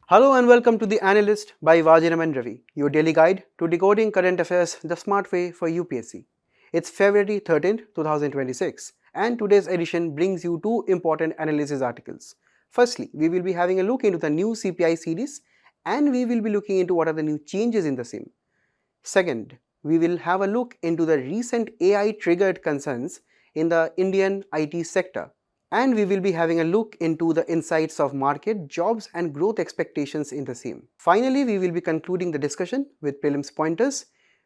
Hello and welcome to the Analyst by Vajiram and Ravi, your daily guide to decoding current affairs the smart way for UPSC. It's February 13th, 2026 and today's edition brings you two important analysis articles. Firstly, we will be having a look into the new CPI series and we will be looking into what are the new changes in the same. Second, we will have a look into the recent AI triggered concerns in the Indian IT sector. And we will be having a look into the insights of market, jobs and growth expectations in the same. Finally, we will be concluding the discussion with prelims pointers,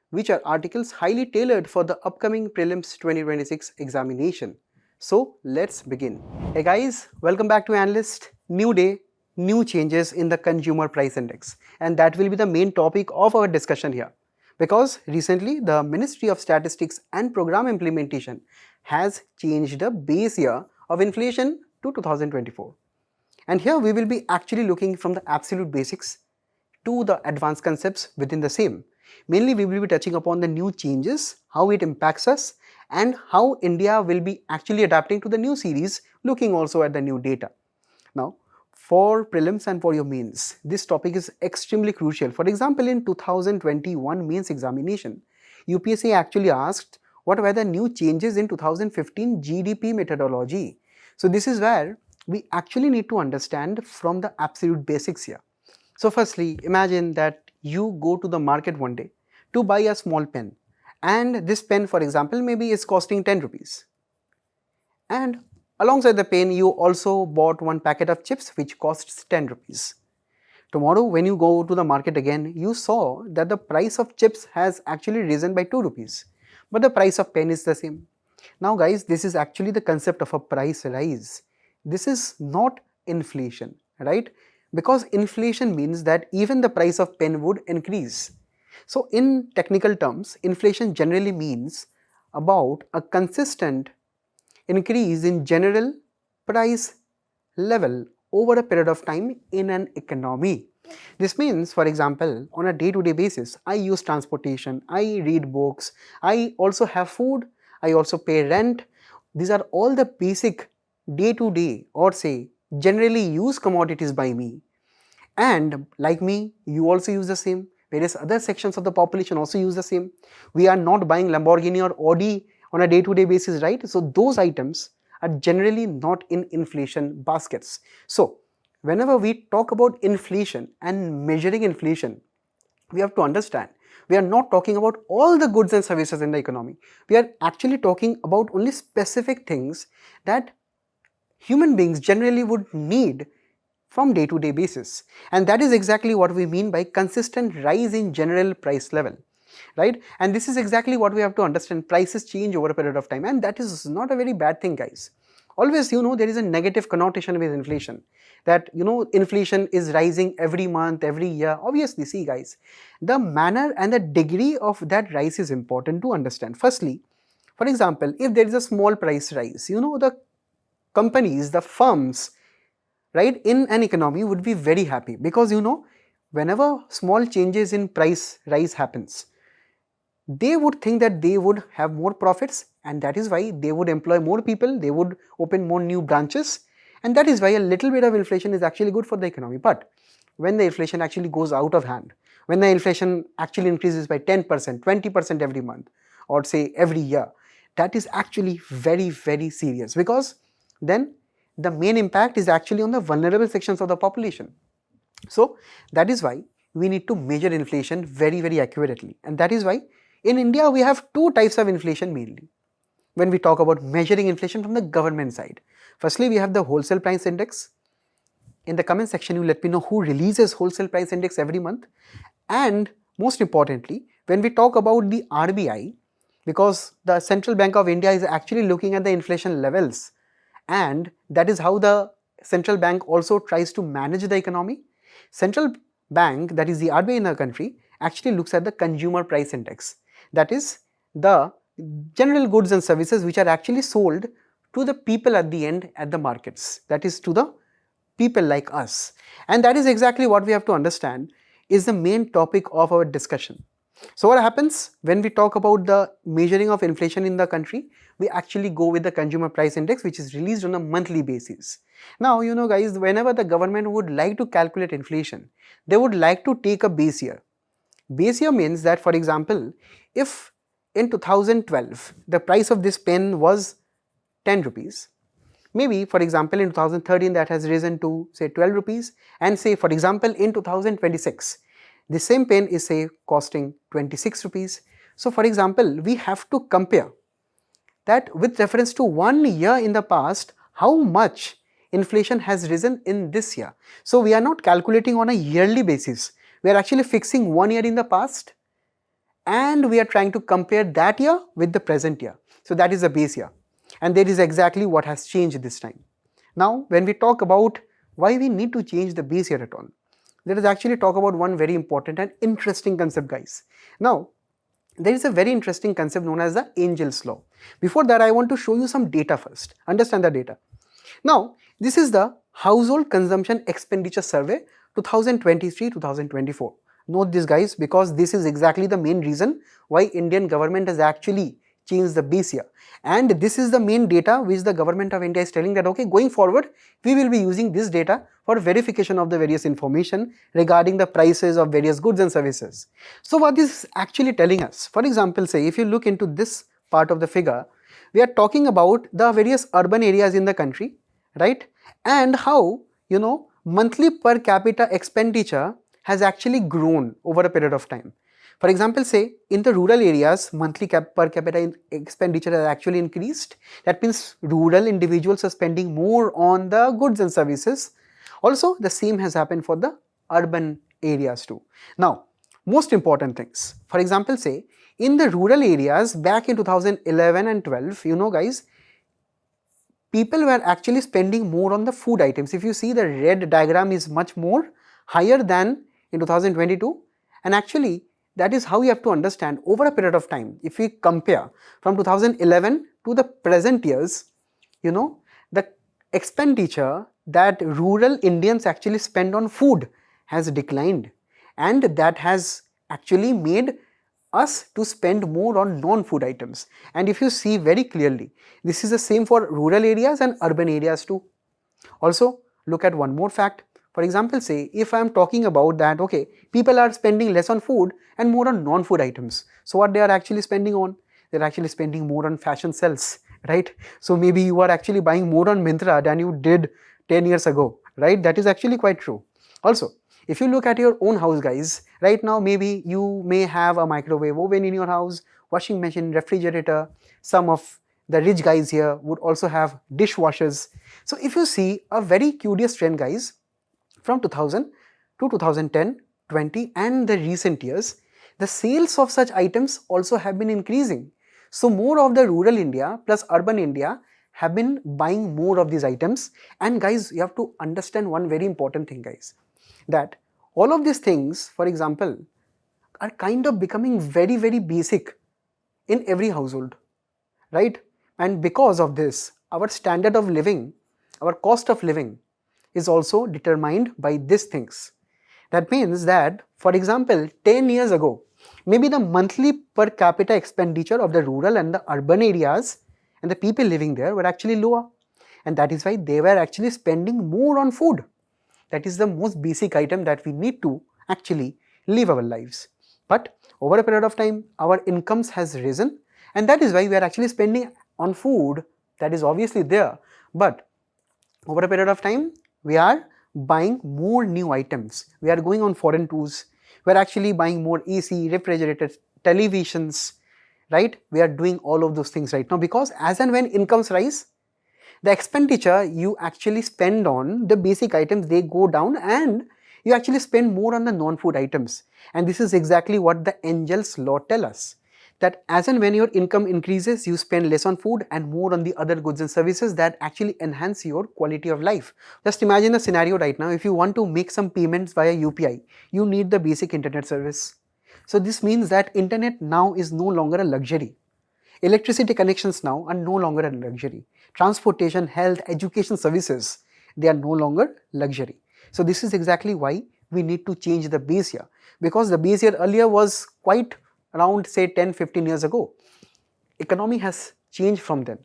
which are articles highly tailored for the upcoming prelims 2026 examination. So let's begin. Hey guys, welcome back to Analyst. New day, new changes in the consumer price index, and that will be the main topic of our discussion here. Because recently the Ministry of Statistics and Program Implementation has changed the base year of inflation to 2024. And here we will be actually looking from the absolute basics to the advanced concepts within the same. Mainly we will be touching upon the new changes, how it impacts us and how India will be actually adapting to the new series, looking also at the new data. Now, for prelims and for your mains, this topic is extremely crucial. For example, in 2021 mains examination, UPSC actually asked what were the new changes in 2015 GDP methodology. So this is where we actually need to understand from the absolute basics here. So firstly, imagine that you go to the market one day to buy a small pen, and this pen, for example, maybe is costing 10 rupees. And alongside the pen, you also bought one packet of chips which costs 10 rupees. Tomorrow when you go to the market again, you saw that the price of chips has actually risen by 2 rupees, but the price of pen is the same. Now guys, this is actually the concept of a price rise. This is not inflation, right? Because inflation means that even the price of pen would increase. So in technical terms, inflation generally means about a consistent increase in general price level over a period of time in an economy. This means, for example, on a day-to-day basis, I use transportation, I read books, I also have food, I also pay rent. These are all the basic day-to-day or say generally used commodities by me. And like me, you also use the same. Various other sections of the population also use the same. We are not buying Lamborghini or Audi on a day-to-day basis, right? So those items are generally not in inflation baskets. So whenever we talk about inflation and measuring inflation, we have to understand we are not talking about all the goods and services in the economy. We are actually talking about only specific things that human beings generally would need from day-to-day basis, and that is exactly what we mean by consistent rise in general price level, right? And this is exactly what we have to understand. Prices change over a period of time, and that is not a very bad thing, guys. Always, there is a negative connotation with inflation, that inflation is rising every month, every year. Obviously, see guys, the manner and the degree of that rise is important to understand. Firstly, for example, if there is a small price rise, the companies, the firms, right, in an economy would be very happy, because whenever small changes in price rise happens, they would think that they would have more profits, and that is why they would employ more people, they would open more new branches, and that is why a little bit of inflation is actually good for the economy. But when the inflation actually goes out of hand, when the inflation actually increases by 10%, 20% every month, or say every year, that is actually very, very serious, because then the main impact is actually on the vulnerable sections of the population. So that is why we need to measure inflation very, very accurately, and that is why in India we have two types of inflation mainly when we talk about measuring inflation from the government side. Firstly, we have the wholesale price index. In the comment section, you let me know who releases wholesale price index every month. And most importantly, when we talk about the RBI, because the Central Bank of India is actually looking at the inflation levels, and that is how the central bank also tries to manage the economy. Central bank, that is the RBI in the country, actually looks at the consumer price index, that is the general goods and services which are actually sold to the people at the end at the markets, that is to the people like us. And that is exactly what we have to understand is the main topic of our discussion. So what happens when we talk about the measuring of inflation in the country? We actually go with the consumer price index, which is released on a monthly basis. Now, you know guys, whenever the government would like to calculate inflation, they would like to take a base year. Base year means that, for example, if in 2012 the price of this pen was 10 rupees, maybe for example in 2013 that has risen to say 12 rupees, and say for example in 2026 the same pen is say costing 26 rupees. So for example we have to compare that with reference to 1 year in the past, how much inflation has risen in this year. So we are not calculating on a yearly basis, we are actually fixing 1 year in the past and we are trying to compare that year with the present year. So that is the base year, and that is exactly what has changed this time. Now when we talk about why we need to change the base year at all, let us actually talk about one very important and interesting concept, guys. Now there is a very interesting concept known as the Angel's Law. Before that, I want to show you some data first. Understand the data. Now, this is the Household Consumption Expenditure Survey 2023-2024. Note this, guys, because this is exactly the main reason why Indian government has actually changed the base year. And this is the main data which the government of India is telling that, okay, going forward, we will be using this data for verification of the various information regarding the prices of various goods and services. So what this is actually telling us, for example, say if you look into this part of the figure, we are talking about the various urban areas in the country, right? And how, you know, monthly per capita expenditure has actually grown over a period of time. For example, say in the rural areas, monthly per capita expenditure has actually increased. That means rural individuals are spending more on the goods and services. Also, the same has happened for the urban areas too. Now, most important things. For example, say in the rural areas back in 2011 and 12, you know guys, people were actually spending more on the food items. If you see, the red diagram is much more higher than in 2022, and actually that is how you have to understand over a period of time. If we compare from 2011 to the present years, you know, the expenditure that rural Indians actually spend on food has declined, and that has actually made us to spend more on non-food items. And if you see very clearly, this is the same for rural areas and urban areas too. Also, look at one more fact. For example, say if I am talking about that, okay, people are spending less on food and more on non-food items. So what they are actually spending on? They're actually spending more on fashion sales, right? So maybe you are actually buying more on Myntra than you did 10 years ago, right? That is actually quite true. Also, if you look at your own house, guys, right now maybe you may have a microwave oven in your house, washing machine, refrigerator. Some of the rich guys here would also have dishwashers. So if you see a very curious trend, guys, from 2000 to 2010, 20 and the recent years, the sales of such items also have been increasing. So more of the rural India plus urban India have been buying more of these items. And guys, you have to understand one very important thing, guys, that all of these things, for example, are kind of becoming very, very basic in every household, right? And because of this, our standard of living, our cost of living is also determined by these things. That means that, for example, 10 years ago, maybe the monthly per capita expenditure of the rural and the urban areas and the people living there were actually lower. And that is why they were actually spending more on food. That is the most basic item that we need to actually live our lives. But over a period of time, our incomes has risen, and that is why we are actually spending on food. That is obviously there. But over a period of time, we are buying more new items. We are going on foreign tours. We are actually buying more AC, refrigerators, televisions, right? We are doing all of those things right now because as and when incomes rise, the expenditure you actually spend on the basic items, they go down, and you actually spend more on the non-food items. And this is exactly what the Angel's Law tells us, that as and when your income increases, you spend less on food and more on the other goods and services that actually enhance your quality of life. Just imagine the scenario right now. If you want to make some payments via UPI, you need the basic internet service. So this means that internet now is no longer a luxury. Electricity connections now are no longer a luxury. Transportation, health, education services, they are no longer luxury. So this is exactly why we need to change the base year, because the base year earlier was quite around say 10-15 years ago. Economy has changed from then,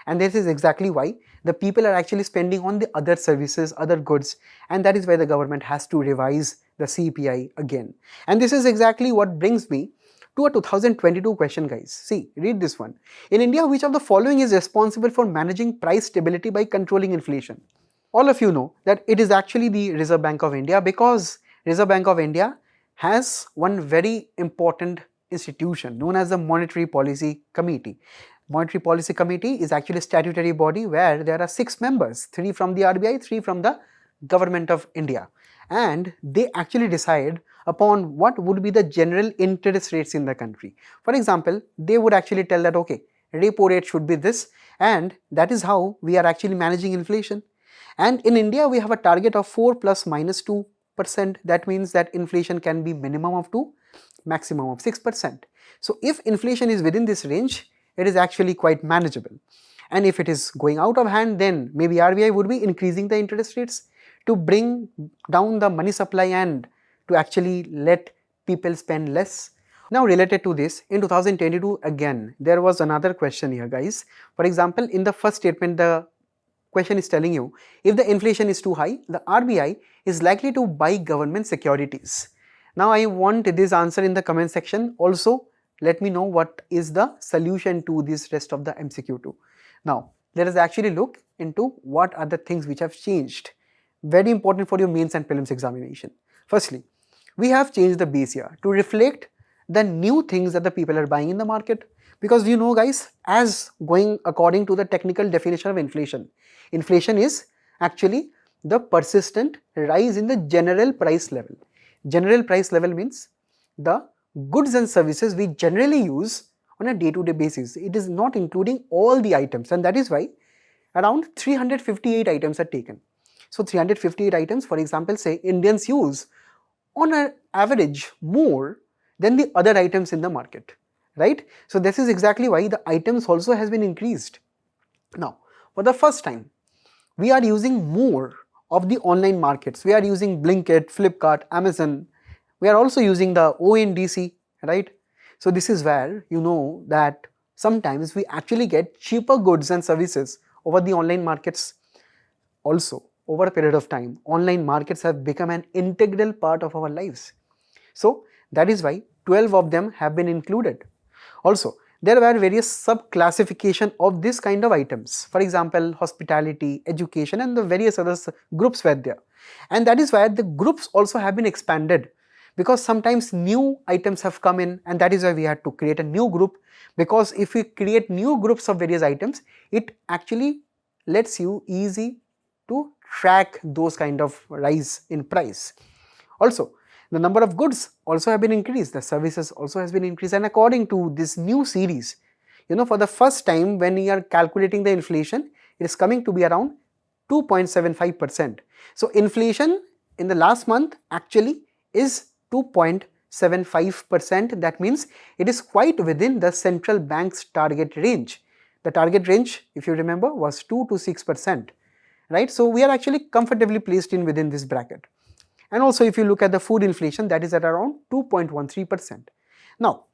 and this is exactly why the people are actually spending on the other services, other goods, and that is why the government has to revise the CPI again. And this is exactly what brings me to a 2022 question, guys. See, read this one. In India, which of the following is responsible for managing price stability by controlling inflation? All of you know that it is actually the Reserve Bank of India, because Reserve Bank of India has one very important institution known as the Monetary Policy Committee. Monetary Policy Committee is actually a statutory body where there are 6 members, 3 from the RBI, 3 from the Government of India, and they actually decide upon what would be the general interest rates in the country. For example, they would actually tell that okay, repo rate should be this, and that is how we are actually managing inflation. And in India, we have a target of 4 plus minus 2%. That means that inflation can be minimum of 2, maximum of 6%. So if inflation is within this range, it is actually quite manageable. And if it is going out of hand, then maybe RBI would be increasing the interest rates to bring down the money supply and to actually let people spend less. Now related to this, in 2022 again, there was another question here, guys. For example, in the first statement, the question is telling you, if the inflation is too high, the RBI is likely to buy government securities. Now I want this answer in the comment section. Also, let me know what is the solution to this rest of the MCQ too. Now, let us actually look into what are the things which have changed. Very important for your mains and prelims examination. Firstly, we have changed the base year to reflect the new things that the people are buying in the market. Because you know, guys, as going according to the technical definition of inflation, inflation is actually the persistent rise in the general price level. General price level means the goods and services we generally use on a day-to-day basis. It is not including all the items, and that is why around 358 items are taken. So 358 items, for example, say Indians use on an average more than the other items in the market, right? So this is exactly why the items also has been increased. Now, for the first time, we are using more of the online markets. We are using Blinkit, Flipkart, Amazon. We are also using the ONDC, right? So this is where you know that sometimes we actually get cheaper goods and services over the online markets. Also, over a period of time, online markets have become an integral part of our lives. So that is why 12 of them have been included. Also, there were various sub-classification of this kind of items. For example, hospitality, education, and the various other groups were there. And that is why the groups also have been expanded, because sometimes new items have come in, and that is why we had to create a new group. Because if we create new groups of various items, it actually lets you easy to track those kind of rise in price. Also, the number of goods also have been increased, the services also has been increased, and according to this new series, you know, for the first time when we are calculating the inflation, it is coming to be around 2.75%. So inflation in the last month actually is 2.75%. That means it is quite within the central bank's target range. The target range, if you remember, was 2 to 6%, right? So we are actually comfortably placed in within this bracket. And also if you look at the food inflation, that is at around 2.13%. Now,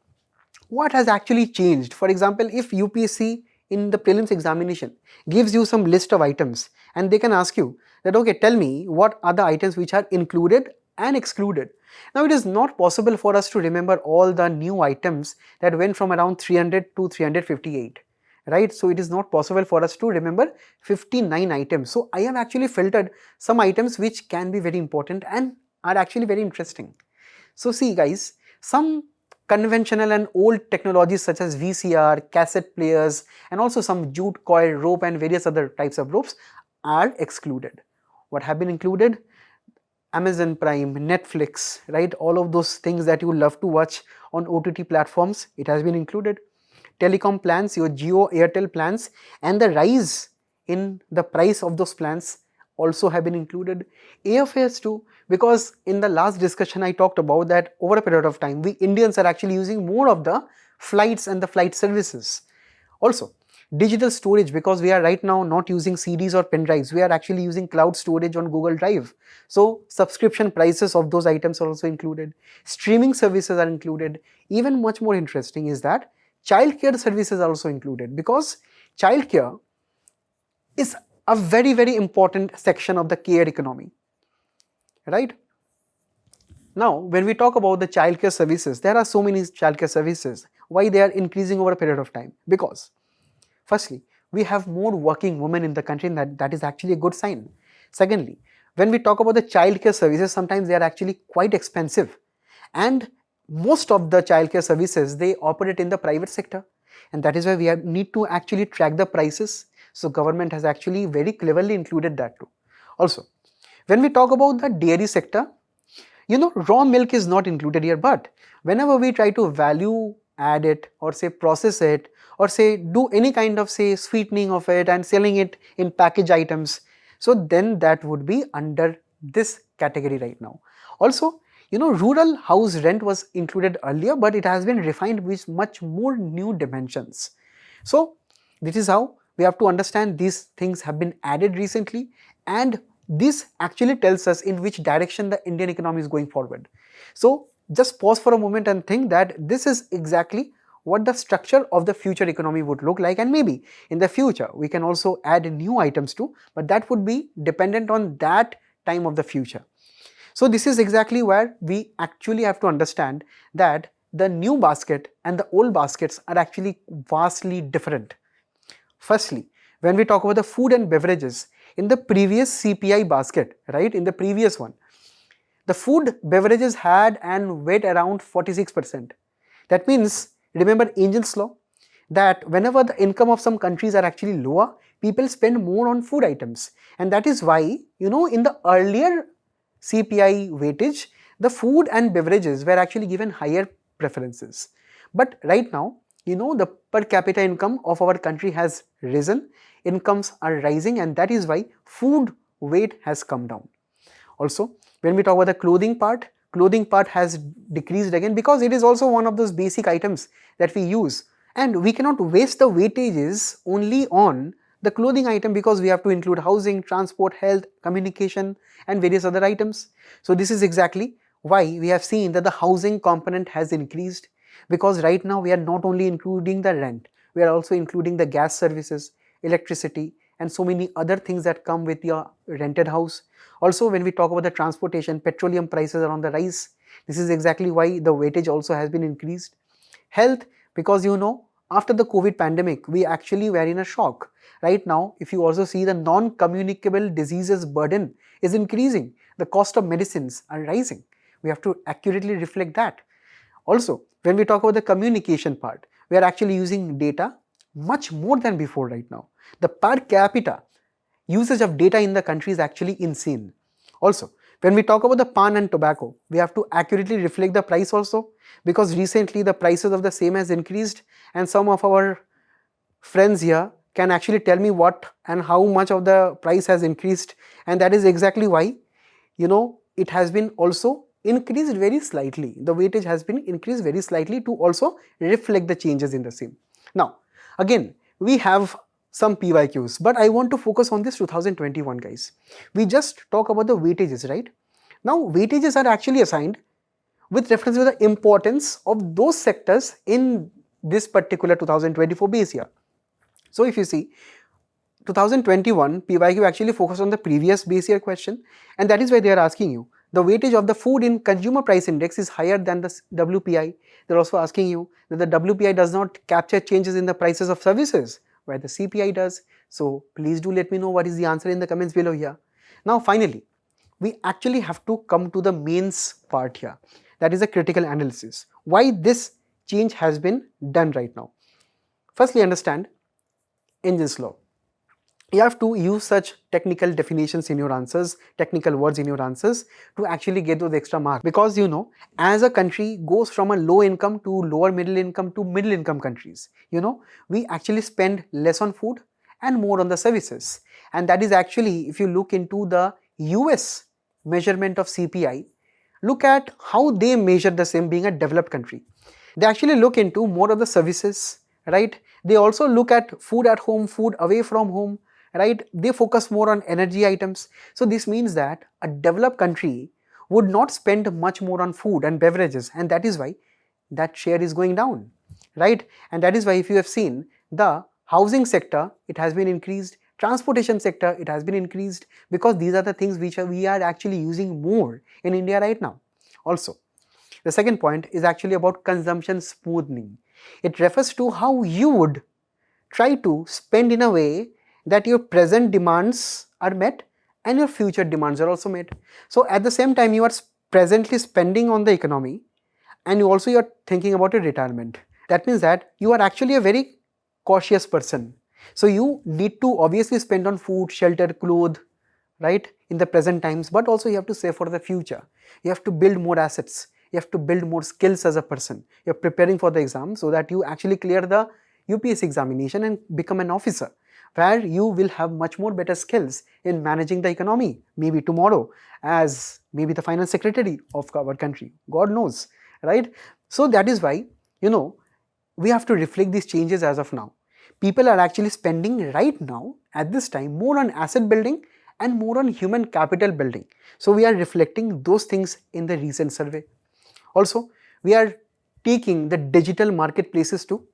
what has actually changed? For example, if UPSC in the prelims examination gives you some list of items, and they can ask you that, okay, tell me what are the items which are included and excluded. Now, it is not possible for us to remember all the new items that went from around 300 to 358. Right? So it is not possible for us to remember 59 items. So I have actually filtered some items which can be very important and are actually very interesting. So see, guys, some conventional and old technologies such as VCR, cassette players, and also some jute coil, rope, and various other types of ropes are excluded. What have been included? Amazon Prime, Netflix, right? All of those things that you love to watch on OTT platforms, it has been included. Telecom plans, your Jio, Airtel plans, and the rise in the price of those plans also have been included. Airfares too, because in the last discussion I talked about that over a period of time, we Indians are actually using more of the flights and the flight services. Also, Digital storage, because we are right now not using CDs or pen drives, we are actually using cloud storage on Google Drive. So subscription prices of those items are also included. Streaming services are included. Even much more interesting is that childcare services are also included, because childcare is a very important section of the care economy, right? Now, when we talk about the childcare services, there are so many childcare services. Why they are increasing over a period of time? Because firstly, we have more working women in the country, and that is actually a good sign. Secondly, when we talk about the childcare services, sometimes they are actually quite expensive, and most of the childcare services, they operate in the private sector, and that is why we need to actually track the prices. So government has actually very cleverly included that too. Also, when we talk about the dairy sector, raw milk is not included here, but whenever we try to value add it, or say process it, or say do any kind of say sweetening of it and selling it in package items, so then that would be under this category right now. Also, rural house rent was included earlier, but it has been refined with much more new dimensions. So this is how we have to understand these things have been added recently, and this actually tells us in which direction the Indian economy is going forward. So just pause for a moment and think that this is exactly what the structure of the future economy would look like, and maybe in the future we can also add new items too, but that would be dependent on that time of the future. So this is exactly where we actually have to understand that the new basket and the old baskets are actually vastly different. Firstly, when we talk about the food and beverages, in the previous CPI basket, right, in the previous one, the food beverages had an weight around 46%. That means, remember Angel's law, that whenever the income of some countries are actually lower, people spend more on food items. And that is why, in the earlier CPI weightage, the food and beverages were actually given higher preferences. But right now, the per capita income of our country has risen, incomes are rising, and that is why food weight has come down. Also, when we talk about the clothing part has decreased again, because it is also one of those basic items that we use, and we cannot waste the weightages only on the clothing item, because we have to include housing, transport, health, communication, and various other items. So this is exactly why we have seen that the housing component has increased, because right now we are not only including the rent, we are also including the gas services, electricity, and so many other things that come with your rented house. Also, when we talk about the transportation, petroleum prices are on the rise. This is exactly why the weightage also has been increased. Health, because after the COVID pandemic, we actually were in a shock. Right now, if you also see, the non-communicable diseases burden is increasing. The cost of medicines are rising. We have to accurately reflect that. Also, when we talk about the communication part, we are actually using data much more than before right now. The per capita usage of data in the country is actually insane. Also, when we talk about the pan and tobacco, we have to accurately reflect the price also, because recently the prices of the same has increased, and some of our friends here can actually tell me what and how much of the price has increased, and that is exactly why it has been also increased very slightly. The weightage has been increased very slightly to also reflect the changes in the same. Now, again, we have some PYQs, but I want to focus on this 2021, guys. We just talk about the weightages, right? Now, weightages are actually assigned with reference to the importance of those sectors in this particular 2024 base year. So if you see, 2021 PYQ actually focused on the previous base year question, and that is why they are asking you, the weightage of the food in consumer price index is higher than the WPI. They're also asking you that the WPI does not capture changes in the prices of services, where the CPI does. So please do let me know what is the answer in the comments below here. Now finally, we actually have to come to the mains part here. That is a critical analysis. Why this change has been done right now. Firstly, understand Engine's law. You have to use such technical definitions in your answers, technical words in your answers, to actually get those extra marks. Because as a country goes from a low income to lower middle income to middle income countries, we actually spend less on food and more on the services. And that is actually, if you look into the US measurement of CPI, look at how they measure the same, being a developed country. They actually look into more of the services, right? They also look at food at home, food away from home, right? They focus more on energy items. So this means that a developed country would not spend much more on food and beverages, and that is why that share is going down, right? And that is why if you have seen the housing sector, it has been increased, transportation sector, it has been increased, because these are the things which we are actually using more in India right now. Also, the second point is actually about consumption smoothing. It refers to how you would try to spend in a way that your present demands are met and your future demands are also met. So at the same time, you are presently spending on the economy, and you are thinking about your retirement. That means that you are actually a very cautious person. So you need to obviously spend on food, shelter, clothes, right, in the present times, but also you have to save for the future. You have to build more assets. You have to build more skills as a person. You're preparing for the exam so that you actually clear the UPSC examination and become an officer, where you will have much more better skills in managing the economy, maybe tomorrow as maybe the finance secretary of our country, God knows, right? So that is why, we have to reflect these changes as of now. People are actually spending right now at this time more on asset building and more on human capital building. So we are reflecting those things in the recent survey. Also, we are taking the digital marketplaces too,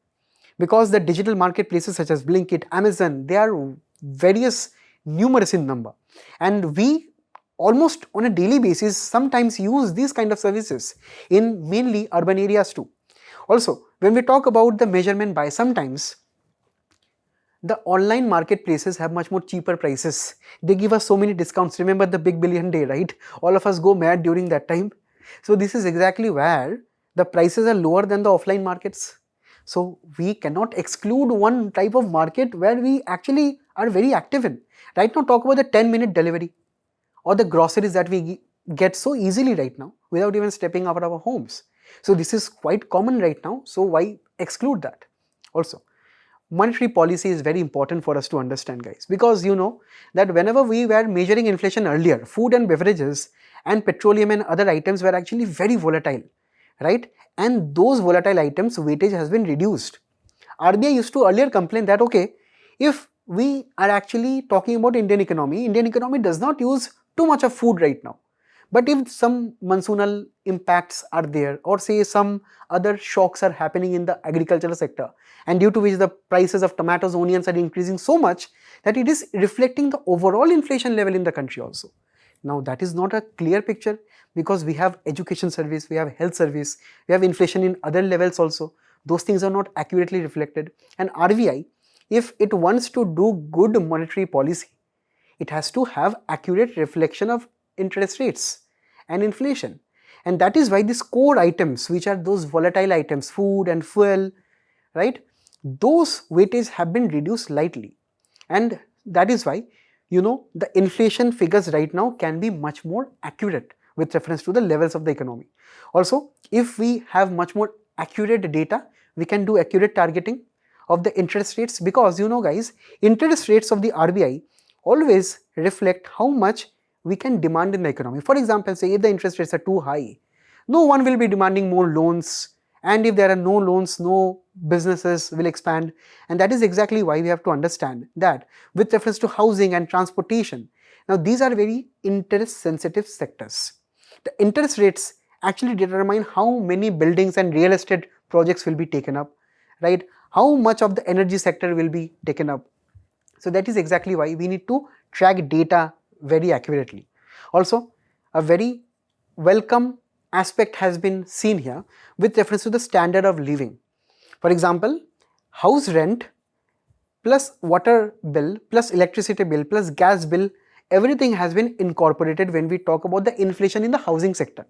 because the digital marketplaces such as Blinkit, Amazon, they are various, numerous in number, and we almost on a daily basis sometimes use these kind of services in mainly urban areas too. Also, when we talk about the measurement by, sometimes the online marketplaces have much more cheaper prices. They give us so many discounts. Remember the big billion day, right? All of us go mad during that time. So this is exactly where the prices are lower than the offline markets. So we cannot exclude one type of market where we actually are very active in. Right now, talk about the 10-minute delivery or the groceries that we get so easily right now without even stepping out of our homes. So this is quite common right now. So why exclude that? Also, monetary policy is very important for us to understand, guys, because you know that whenever we were measuring inflation earlier, food and beverages and petroleum and other items were actually very volatile, right? And those volatile items weightage has been reduced. RBI used to earlier complain that, okay, if we are actually talking about Indian economy does not use too much of food right now. But if some monsoonal impacts are there, or say some other shocks are happening in the agricultural sector, and due to which the prices of tomatoes, onions are increasing so much that it is reflecting the overall inflation level in the country also. Now that is not a clear picture, because we have education service, we have health service, we have inflation in other levels also. Those things are not accurately reflected. And RBI, if it wants to do good monetary policy, it has to have accurate reflection of interest rates and inflation. And that is why these core items, which are those volatile items, food and fuel, right, those weightage have been reduced slightly. And that is why, the inflation figures right now can be much more accurate with reference to the levels of the economy. Also, if we have much more accurate data, we can do accurate targeting of the interest rates, because guys, interest rates of the RBI always reflect how much we can demand in the economy. For example, say if the interest rates are too high, no one will be demanding more loans, and if there are no loans, no businesses will expand. And that is exactly why we have to understand that with reference to housing and transportation, now these are very interest sensitive sectors. The interest rates actually determine how many buildings and real estate projects will be taken up, right? How much of the energy sector will be taken up. So that is exactly why we need to track data very accurately. Also, a very welcome aspect has been seen here with reference to the standard of living. For example, house rent plus water bill plus electricity bill plus gas bill, everything has been incorporated when we talk about the inflation in the housing sector.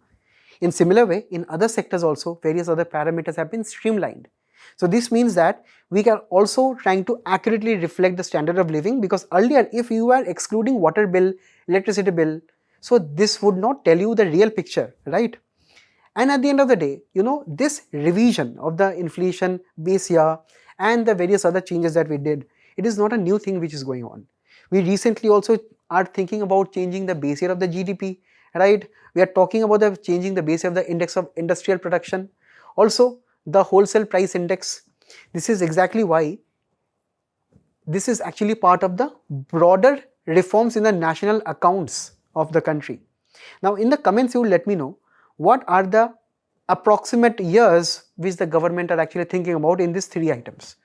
In similar way, in other sectors also, various other parameters have been streamlined. So this means that we are also trying to accurately reflect the standard of living, because earlier if you were excluding water bill, electricity bill, so this would not tell you the real picture, right? And at the end of the day, this revision of the inflation base year and the various other changes that we did, it is not a new thing which is going on. We recently also are thinking about changing the base year of the GDP, right? We are talking about changing the base year of the index of industrial production. Also, the wholesale price index. This is exactly why this is actually part of the broader reforms in the national accounts of the country. Now in the comments you will let me know what are the approximate years which the government are actually thinking about in these three items.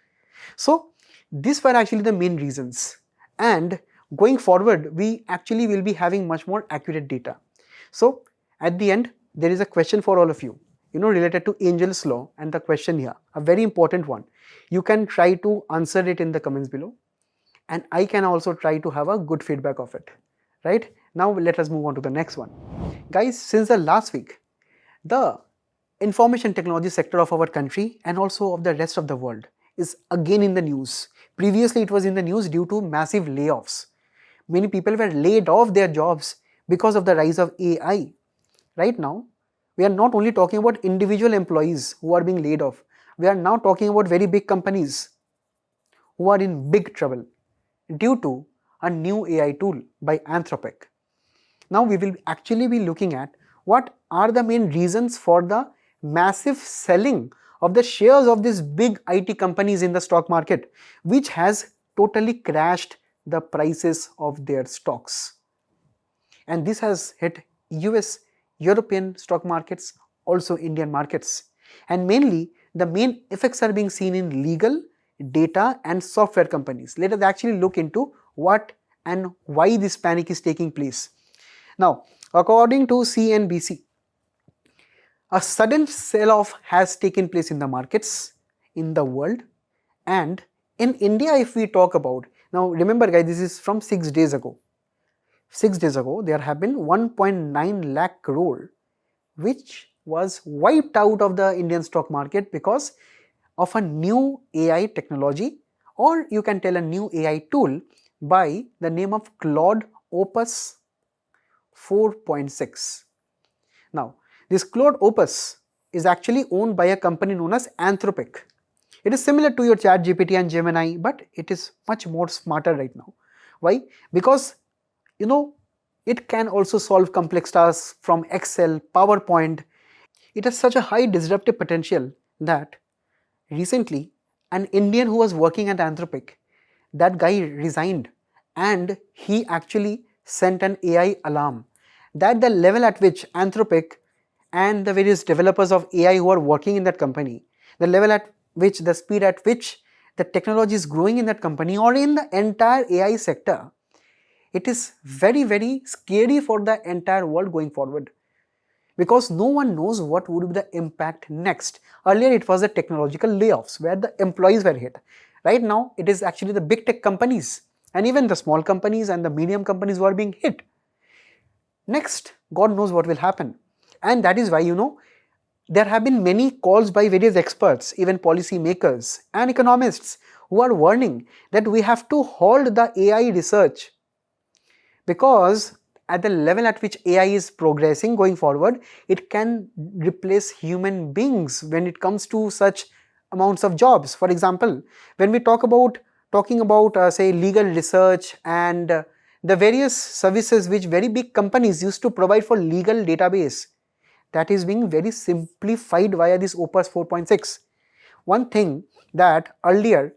So these were actually the main reasons, and going forward we actually will be having much more accurate data. So at the end there is a question for all of you, related to Angel's law, and the question here, a very important one. You can try to answer it in the comments below, and I can also try to have a good feedback of it. Right? Now let us move on to the next one. Guys, since the last week, the information technology sector of our country and also of the rest of the world is again in the news. Previously it was in the news due to massive layoffs. Many people were laid off their jobs because of the rise of AI. Right now, we are not only talking about individual employees who are being laid off, we are now talking about very big companies who are in big trouble due to a new AI tool by Anthropic. Now we will actually be looking at what are the main reasons for the massive selling of the shares of these big IT companies in the stock market, which has totally crashed the prices of their stocks. And this has hit US, European stock markets, also Indian markets. And mainly the main effects are being seen in legal, data and software companies. Let us actually look into what and why this panic is taking place. Now, according to CNBC, a sudden sell-off has taken place in the markets in the world, and in India if we talk about, now remember guys, this is from 6 days ago. 6 days ago there have been 1.9 lakh crore which was wiped out of the Indian stock market because of a new AI technology, or you can tell a new AI tool by the name of Claude Opus 4.6. Now, this Claude Opus is actually owned by a company known as Anthropic. It is similar to your ChatGPT and Gemini, but it is much more smarter right now. Why? Because it can also solve complex tasks from Excel, PowerPoint. It has such a high disruptive potential that recently an Indian who was working at Anthropic, that guy resigned, and he actually sent an AI alarm that the level at which Anthropic and the various developers of AI who are working in that company, the level at which, the speed at which the technology is growing in that company or in the entire AI sector, it is very, very scary for the entire world going forward, because no one knows what would be the impact next. Earlier it was the technological layoffs where the employees were hit. Right now it is actually the big tech companies and even the small companies and the medium companies who are being hit. Next, God knows what will happen. And that is why there have been many calls by various experts, even policy makers and economists, who are warning that we have to halt the AI research, because at the level at which AI is progressing going forward, it can replace human beings when it comes to such amounts of jobs. For example, when we talking about say legal research and the various services which very big companies used to provide for legal database, that is being very simplified via this Opus 4.6. One thing that earlier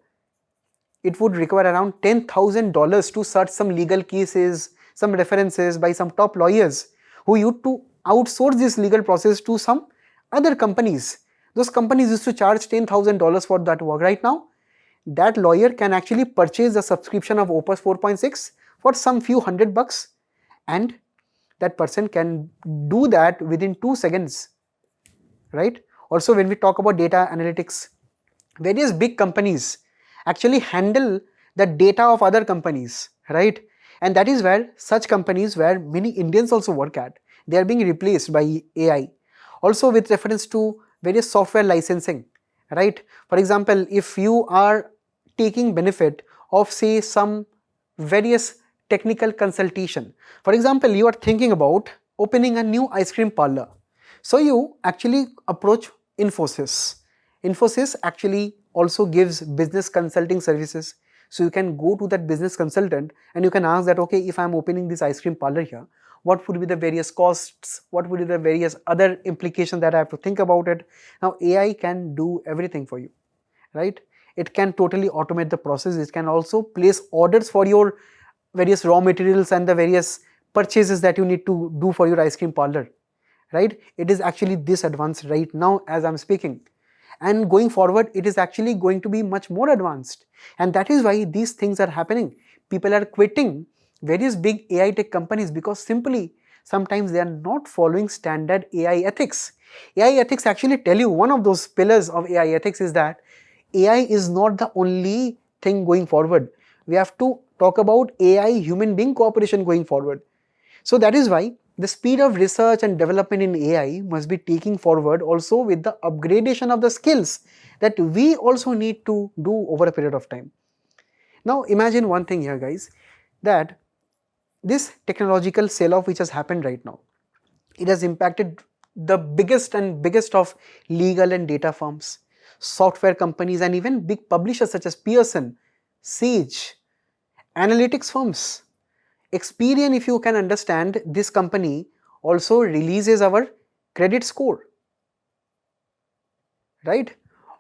it would require around $10,000 to search some legal cases, some references by some top lawyers who used to outsource this legal process to some other companies. Those companies used to charge $10,000 for that work. Right now, that lawyer can actually purchase a subscription of Opus 4.6 for some few $100, and that person can do that within 2 seconds, right? Also, when we talk about data analytics, various big companies actually handle the data of other companies, right? And that is where such companies, where many Indians also work at, they are being replaced by AI. Also with reference to various software licensing, right? For example, if you are taking benefit of say some various technical consultation, for example, you are thinking about opening a new ice cream parlor, so you actually approach Infosys. Infosys actually also gives business consulting services. So you can go to that business consultant and you can ask that, okay, if I am opening this ice cream parlor here, what would be the various costs, what would be the various other implications that I have to think about it. Now AI can do everything for you, right? It can totally automate the process. It can also place orders for your various raw materials and the various purchases that you need to do for your ice cream parlor, right? It is actually this advanced right now as I'm speaking. And going forward, it is actually going to be much more advanced. And that is why these things are happening. People are quitting various big AI tech companies because simply sometimes they are not following standard AI ethics. AI ethics actually tell you one of those pillars of AI ethics is that AI is not the only thing going forward. We have to talk about AI human being cooperation going forward. So that is why the speed of research and development in AI must be taking forward also with the upgradation of the skills that we also need to do over a period of time. Now imagine one thing here guys, that this technological sell-off which has happened right now, it has impacted the biggest of legal and data firms, software companies and even big publishers such as Pearson, Sage, analytics firms. Experian, if you can understand, this company also releases our credit score, right?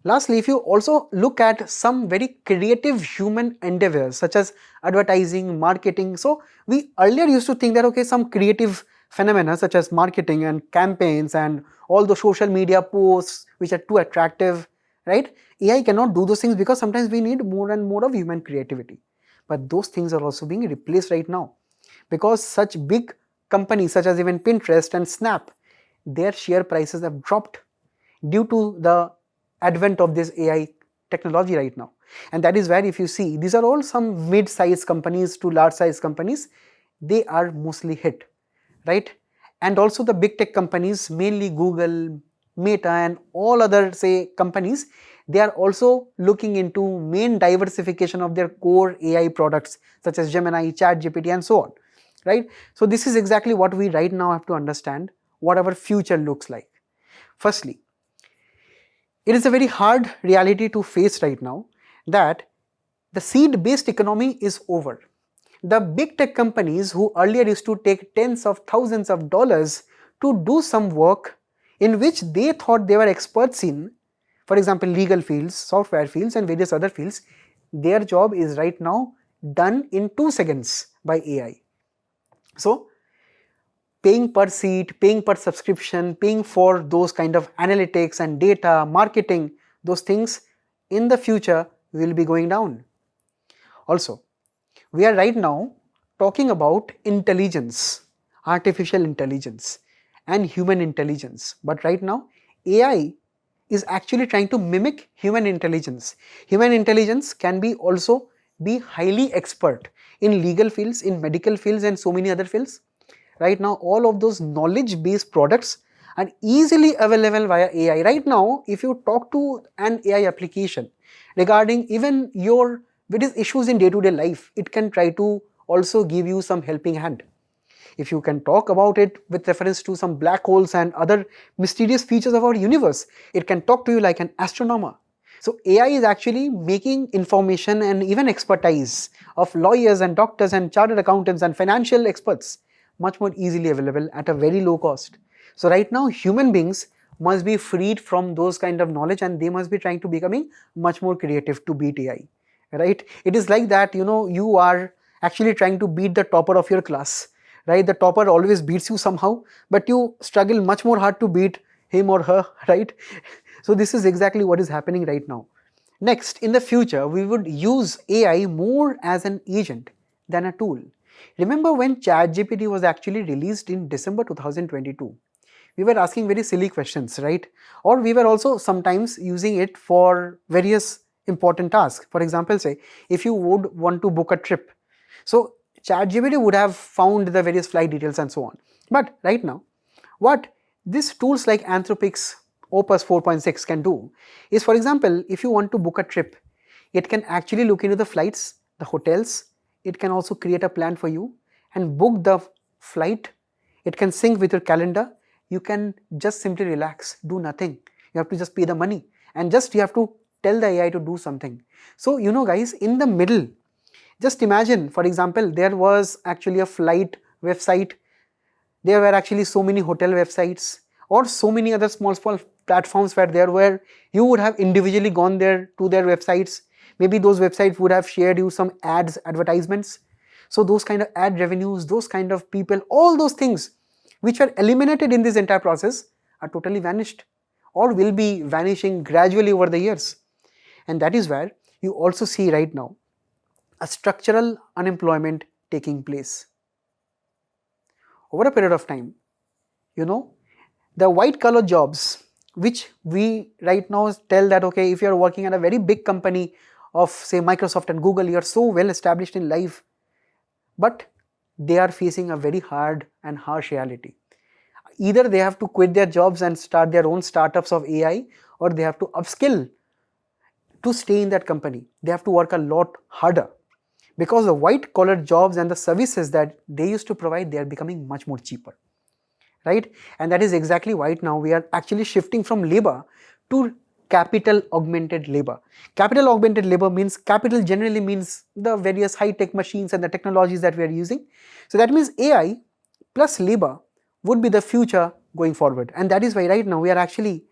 Lastly, if you also look at some very creative human endeavors such as advertising, marketing. So we earlier used to think that okay, some creative phenomena such as marketing and campaigns and all the social media posts which are too attractive, right? AI cannot do those things because sometimes we need more and more of human creativity. But those things are also being replaced right now because such big companies such as even Pinterest and Snap, their share prices have dropped due to the advent of this AI technology right now. And that is where if you see, these are all some mid-sized companies to large-sized companies, they are mostly hit, right? And also the big tech companies, mainly Google, Meta and all other say companies, they are also looking into main diversification of their core AI products such as Gemini, ChatGPT and so on, right? So this is exactly what we right now have to understand what our future looks like. Firstly, it is a very hard reality to face right now that the seed-based economy is over. The big tech companies who earlier used to take tens of thousands of dollars to do some work in which they thought they were experts in, for example, legal fields, software fields and various other fields, their job is right now done in 2 seconds by AI. So paying per seat, paying per subscription, paying for those kind of analytics and data, marketing, those things in the future will be going down. Also, we are right now talking about intelligence, artificial intelligence and human intelligence. But right now, AI is actually trying to mimic human intelligence. Human intelligence can be also be highly expert in legal fields, in medical fields and so many other fields. Right now, all of those knowledge-based products are easily available via AI. Right now, if you talk to an AI application regarding even your various issues in day-to-day life, it can try to also give you some helping hand. If you can talk about it with reference to some black holes and other mysterious features of our universe, it can talk to you like an astronomer. So AI is actually making information and even expertise of lawyers and doctors and chartered accountants and financial experts much more easily available at a very low cost. So right now human beings must be freed from those kind of knowledge and they must be trying to becoming much more creative to beat AI, right? It is like that, you are actually trying to beat the topper of your class, right? The topper always beats you somehow, but you struggle much more hard to beat him or her, right? So this is exactly what is happening right now. Next, in the future, we would use AI more as an agent than a tool. Remember when ChatGPT was actually released in December 2022? We were asking very silly questions, right? Or we were also sometimes using it for various important tasks. For example, say, if you would want to book a trip, so ChatGPT would have found the various flight details and so on. But right now, what these tools like Anthropic's Opus 4.6 can do is, for example, if you want to book a trip, it can actually look into the flights, the hotels, it can also create a plan for you and book the flight. It can sync with your calendar. You can just simply relax, do nothing. You have to just pay the money and just you have to tell the AI to do something. So, guys, in the middle, just imagine, for example, there was actually a flight website. There were actually so many hotel websites or so many other small platforms were there where you would have individually gone there to their websites. Maybe those websites would have shared you some ads, advertisements. So those kind of ad revenues, those kind of people, all those things which were eliminated in this entire process are totally vanished or will be vanishing gradually over the years. And that is where you also see right now a structural unemployment taking place. Over a period of time, the white collar jobs, which we right now tell that, okay, if you are working at a very big company of say Microsoft and Google, you are so well established in life, but they are facing a very hard and harsh reality. Either they have to quit their jobs and start their own startups of AI, or they have to upskill to stay in that company. They have to work a lot harder because the white collar jobs and the services that they used to provide, they are becoming much more cheaper, right? And that is exactly why now we are actually shifting from labor to capital augmented labor. Capital augmented labor means, capital generally means the various high-tech machines and the technologies that we are using. So that means AI plus labor would be the future going forward. And that is why right now we are actually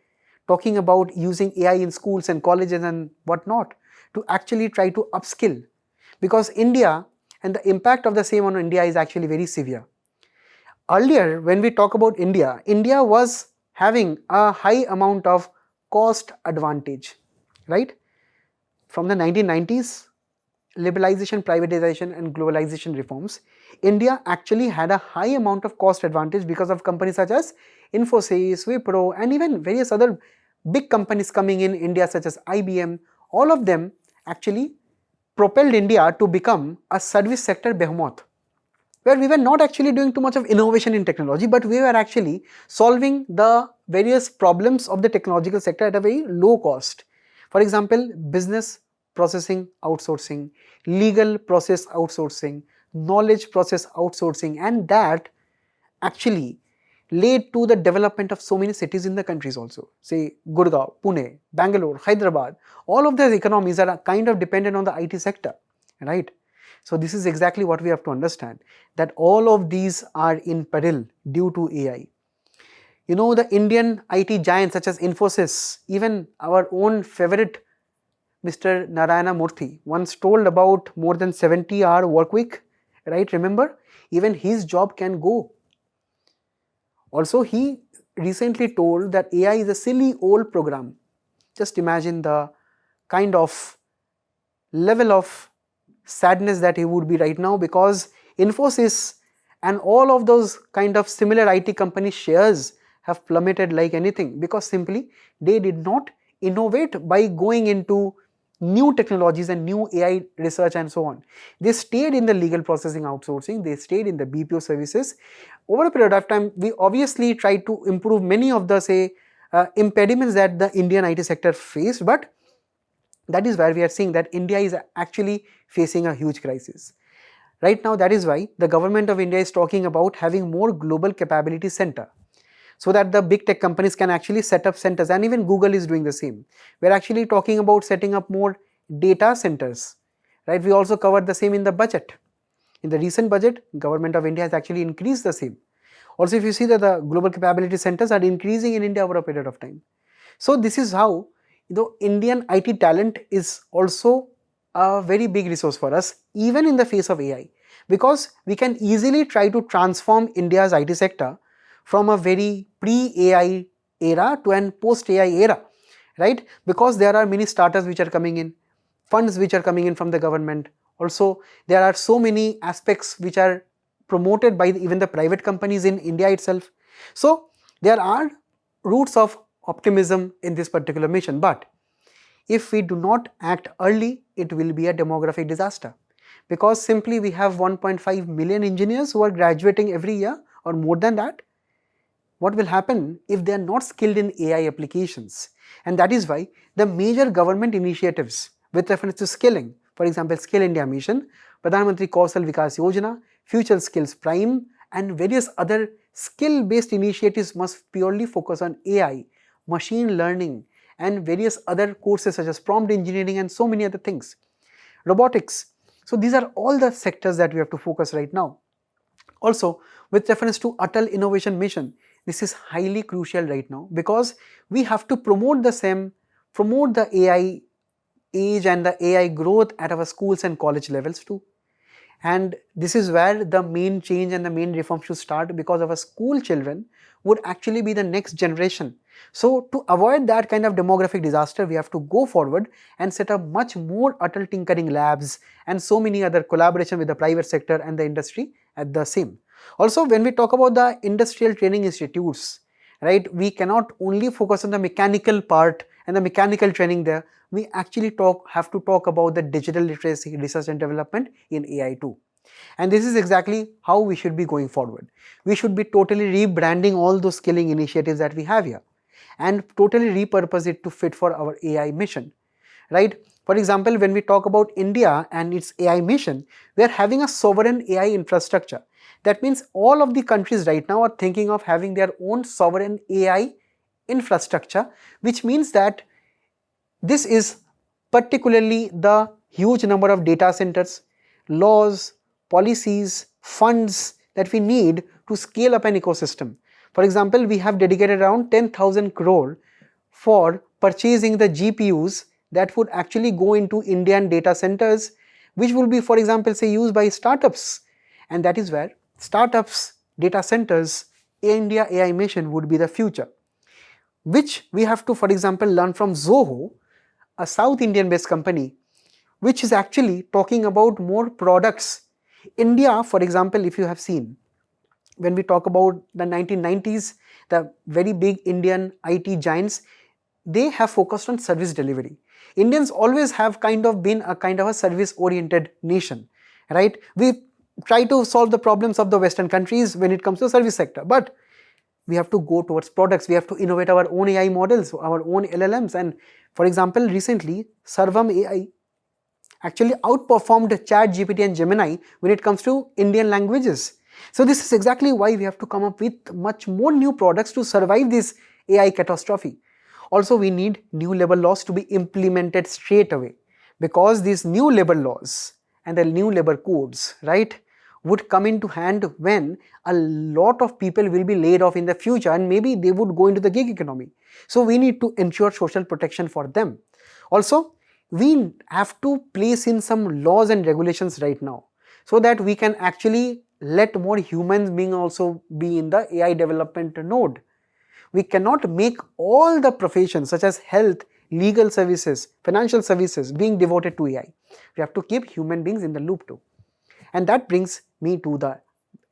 talking about using AI in schools and colleges and whatnot to actually try to upskill, because India and the impact of the same on India is actually very severe. Earlier, when we talk about India, India was having a high amount of cost advantage, right? From the 1990s, liberalization, privatization and globalization reforms, India actually had a high amount of cost advantage because of companies such as Infosys, Wipro and even various other big companies coming in India such as IBM. All of them actually propelled India to become a service sector behemoth, where we were not actually doing too much of innovation in technology, but we were actually solving the various problems of the technological sector at a very low cost. For example, business processing outsourcing, legal process outsourcing, knowledge process outsourcing, and that actually led to the development of so many cities in the countries also. Say Gurgaon, Pune, Bangalore, Hyderabad, all of those economies are kind of dependent on the IT sector, right? So this is exactly what we have to understand, that all of these are in peril due to AI. The Indian IT giants such as Infosys, even our own favorite Mr. Narayana Murthy once told about more than 70-hour work week, right? Remember, even his job can go. Also, he recently told that AI is a silly old program. Just imagine the kind of level of sadness that he would be right now, because Infosys and all of those kind of similar IT company shares have plummeted like anything, because simply they did not innovate by going into new technologies and new AI research and so on. They stayed in the legal processing outsourcing, they stayed in the BPO services. Over a period of time, we obviously tried to improve many of the impediments that the Indian IT sector faced, but that is where we are seeing that India is actually facing a huge crisis. Right now, that is why the government of India is talking about having more global capability center, so that the big tech companies can actually set up centers, and even Google is doing the same. We are actually talking about setting up more data centers, right? We also covered the same in the budget. In the recent budget, government of India has actually increased the same. Also, if you see that the global capability centers are increasing in India over a period of time. So this is how Indian IT talent is also a very big resource for us, even in the face of AI, because we can easily try to transform India's IT sector from a very pre-AI era to an post-AI era, right? Because there are many startups which are coming in, funds which are coming in from the government. Also, there are so many aspects which are promoted by even the private companies in India itself. So there are roots of optimism in this particular mission, but if we do not act early, it will be a demographic disaster, because simply we have 1.5 million engineers who are graduating every year or more than that. What will happen if they are not skilled in AI applications? And that is why the major government initiatives with reference to skilling, for example, Skill India Mission, Pradhan Mantri Kaushal Vikas Yojana, Future Skills Prime and various other skill-based initiatives must purely focus on AI, machine learning and various other courses such as prompt engineering and so many other things. Robotics. So these are all the sectors that we have to focus right now. Also, with reference to Atal Innovation Mission, This is highly crucial right now because we have to promote the same, promote the AI age and the AI growth at our schools and college levels too. And this is where the main change and the main reform should start, because our school children would actually be the next generation. So to avoid that kind of demographic disaster, we have to go forward and set up much more adult tinkering labs and so many other collaboration with the private sector and the industry at the same. Also, when we talk about the industrial training institutes, right, we cannot only focus on the mechanical part and the mechanical training there. We actually have to talk about the digital literacy, research and development in AI too. And this is exactly how we should be going forward. We should be totally rebranding all those skilling initiatives that we have here and totally repurpose it to fit for our AI mission, right? For example, when we talk about India and its AI mission, we are having a sovereign AI infrastructure. That means all of the countries right now are thinking of having their own sovereign AI infrastructure, which means that this is particularly the huge number of data centers, laws, policies, funds that we need to scale up an ecosystem. For example, we have dedicated around 10,000 crore for purchasing the GPUs that would actually go into Indian data centers, which will be, for example, say used by startups. And that is where startups, data centers, India AI mission would be the future, which we have to, for example, learn from Zoho, a South Indian based company, which is actually talking about more products. India, for example, if you have seen, when we talk about the 1990s, the very big Indian IT giants, they have focused on service delivery. Indians always have been a kind of a service oriented nation, right? We try to solve the problems of the Western countries when it comes to service sector, but we have to go towards products. We have to innovate our own AI models, our own LLMs. And for example, recently, Sarvam AI actually outperformed ChatGPT and Gemini when it comes to Indian languages. So this is exactly why we have to come up with much more new products to survive this AI catastrophe. Also, we need new labor laws to be implemented straight away, because these new labor laws and the new labor codes, right, would come into hand when a lot of people will be laid off in the future and maybe they would go into the gig economy. So we need to ensure social protection for them. Also, we have to place in some laws and regulations right now so that we can actually let more humans being also be in the AI development node. We cannot make all the professions such as health, legal services, financial services being devoted to AI. We have to keep human beings in the loop too. And that brings me to the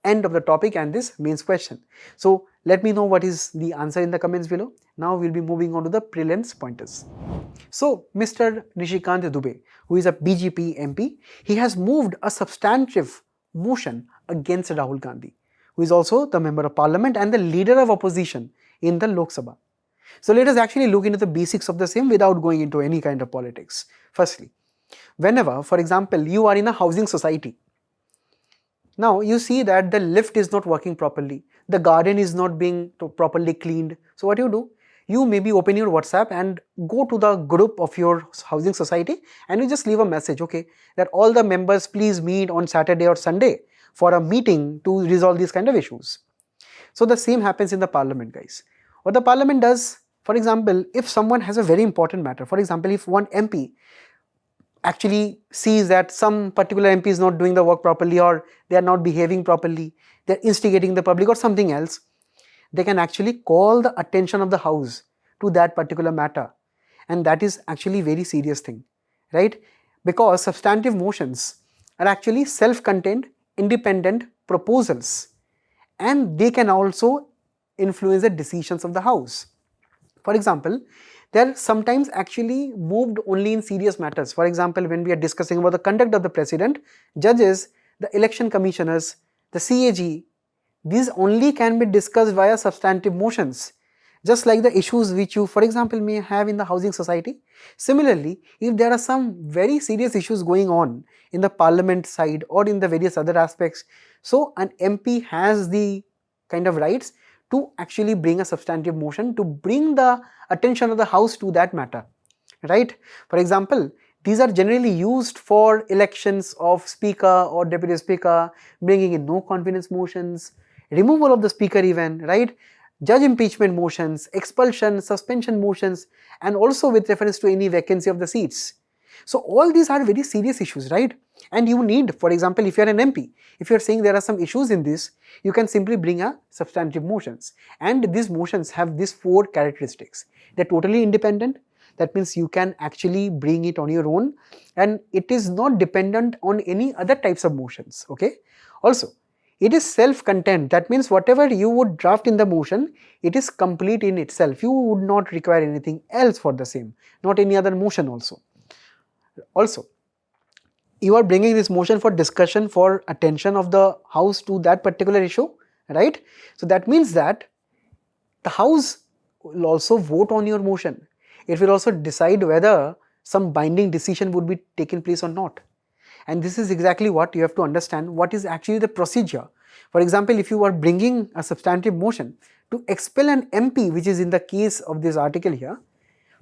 end of the topic and this mains question. So let me know what is the answer in the comments below. Now we'll be moving on to the prelims pointers. So Mr. Nishikant Dubey, who is a BJP MP, he has moved a substantive motion against Rahul Gandhi, who is also the member of parliament and the leader of opposition in the Lok Sabha. So let us actually look into the basics of the same without going into any kind of politics. Firstly, whenever, for example, you are in a housing society, now you see that the lift is not working properly, the garden is not being properly cleaned. So what do? You maybe open your WhatsApp and go to the group of your housing society and you just leave a message, okay, that all the members please meet on Saturday or Sunday for a meeting to resolve these kind of issues. So the same happens in the parliament, guys. What the parliament does, for example, if someone has a very important matter, for example, if one MP actually sees that some particular MP is not doing the work properly or they are not behaving properly, they are instigating the public or something else, they can actually call the attention of the house to that particular matter. And that is actually a very serious thing, right? Because substantive motions are actually self-contained, independent proposals, and they can also influence the decisions of the house. For example, they are sometimes actually moved only in serious matters. For example, when we are discussing about the conduct of the president, judges, the election commissioners, the CAG, these only can be discussed via substantive motions, just like the issues which you, for example, may have in the housing society. Similarly, if there are some very serious issues going on in the parliament side or in the various other aspects, so an MP has the kind of rights to actually bring a substantive motion to bring the attention of the house to that matter, right? For example, these are generally used for elections of speaker or deputy speaker, bringing in no confidence motions, removal of the speaker even, right? judge impeachment motions, expulsion, suspension motions, and also with reference to any vacancy of the seats. So all these are very serious issues, right? And you need, for example, if you are an MP, if you are saying there are some issues in this, you can simply bring a substantive motions. And these motions have these 4 characteristics. They're totally independent. That means you can actually bring it on your own, and it is not dependent on any other types of motions, okay? Also, it is self-contained. That means whatever you would draft in the motion, it is complete in itself. You would not require anything else for the same, not any other motion also. Also, you are bringing this motion for discussion, for attention of the House to that particular issue, right? So that means that the House will also vote on your motion. It will also decide whether some binding decision would be taken place or not. And this is exactly what you have to understand, what is actually the procedure. For example, if you are bringing a substantive motion to expel an MP, which is in the case of this article here,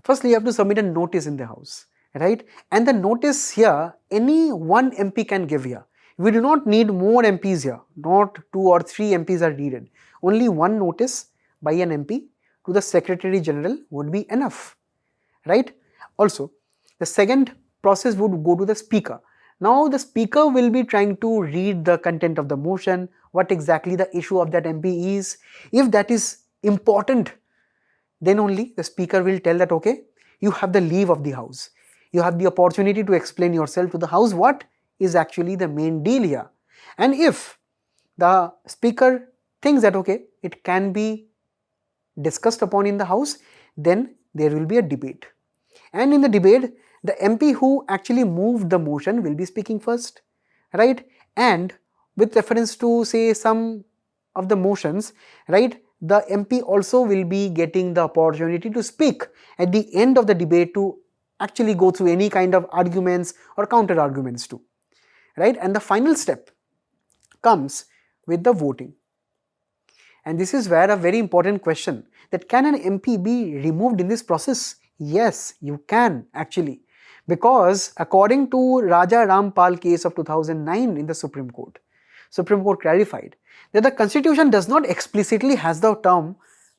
firstly you have to submit a notice in the House, right? And the notice here, any one MP can give here. We do not need more MPs here, not 2 or 3 MPs are needed. Only one notice by an MP to the Secretary General would be enough, right? Also, the second process would go to the Speaker. Now the Speaker will be trying to read the content of the motion, what exactly the issue of that MP is. If that is important, then only the Speaker will tell that, okay, you have the leave of the House. You have the opportunity to explain yourself to the House what is actually the main deal here. And if the Speaker thinks that, okay, it can be discussed upon in the House, then there will be a debate. And in the debate, the MP who actually moved the motion will be speaking first, right? And with reference to, say, some of the motions, right, the MP also will be getting the opportunity to speak at the end of the debate to actually go through any kind of arguments or counter arguments too, right? And the final step comes with the voting. And this is where a very important question, that can an MP be removed in this process? Yes, you can actually, because according to Raja Rampal case of 2009 in the Supreme Court clarified that the Constitution does not explicitly has the term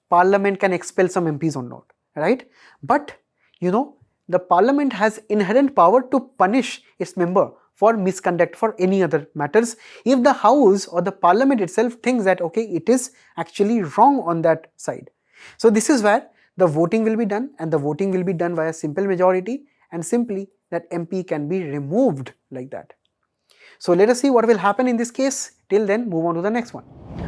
Parliament can expel some MPs or not, right? But you know, the Parliament has inherent power to punish its member for misconduct, for any other matters, if the House or the Parliament itself thinks that, okay, it is actually wrong on that side. So this is where the voting will be done, and the voting will be done via simple majority, and simply that MP can be removed like that. So let us see what will happen in this case. Till then, move on to the next one.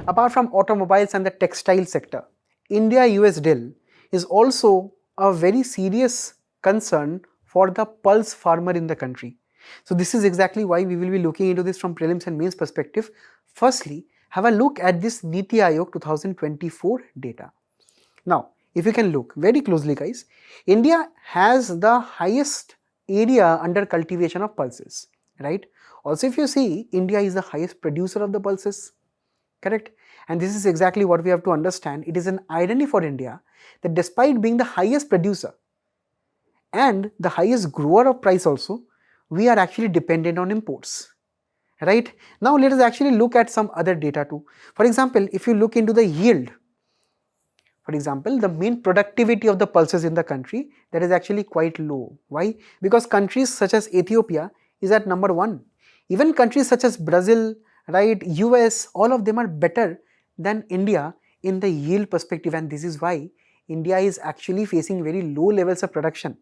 Apart from automobiles and the textile sector, India-US deal is also a very serious concern for the pulse farmer in the country. So this is exactly why we will be looking into this from prelims and mains perspective. Firstly, have a look at this Niti Aayog 2024 data. Now, if you can look very closely, guys, India has the highest area under cultivation of pulses, right? Also, if you see, India is the highest producer of the pulses, correct? And this is exactly what we have to understand. It is an irony for India that despite being the highest producer and the highest grower of price also, we are actually dependent on imports, right? Now, let us actually look at some other data too. For example, if you look into the yield, for example, the mean productivity of the pulses in the country, that is actually quite low. Why? Because countries such as Ethiopia is at number 1. Even countries such as Brazil, right, US, all of them are better than India in the yield perspective, and this is why India is actually facing very low levels of production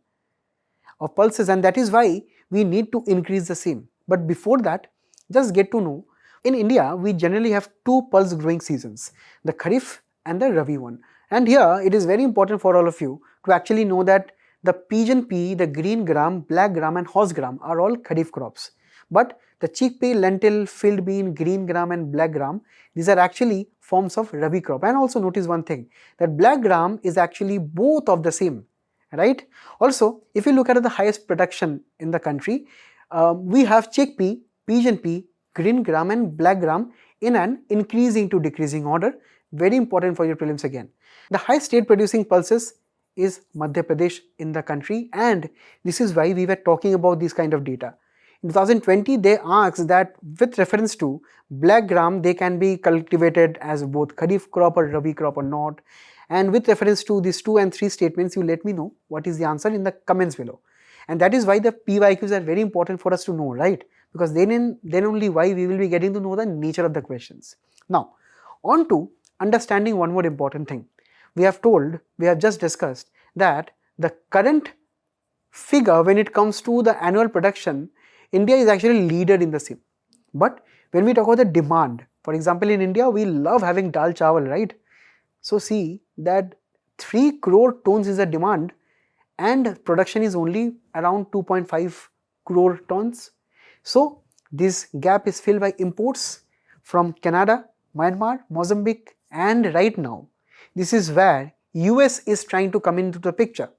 of pulses, and that is why we need to increase the same. But before that, just get to know, in India, we generally have 2 pulse growing seasons, the Kharif and the Rabi one. And here, it is very important for all of you to actually know that the pigeon pea, the green gram, black gram and horse gram are all Kharif crops. But the chickpea, lentil, field bean, green gram and black gram, these are actually forms of Rabi crop. And also notice one thing, that black gram is actually both of the same, right? Also, if you look at the highest production in the country, we have chickpea, pigeon pea, green gram and black gram in an increasing to decreasing order. Very important for your prelims again. The highest state producing pulses is Madhya Pradesh in the country, and this is why we were talking about this kind of data. In 2020, they asked that with reference to black gram, they can be cultivated as both Kharif crop or Rabi crop or not. And with reference to these 2 and 3 statements, you let me know what is the answer in the comments below. And that is why the PYQs are very important for us to know, right? Because then only why we will be getting to know the nature of the questions. Now, on to understanding one more important thing. We have just discussed that the current figure when it comes to the annual production, India is actually leader in the same. But when we talk about the demand, for example, in India, we love having dal chawal, right? So see that 3 crore tons is the demand and production is only around 2.5 crore tons. So this gap is filled by imports from Canada, Myanmar, Mozambique, and right now this is where US is trying to come into the picture.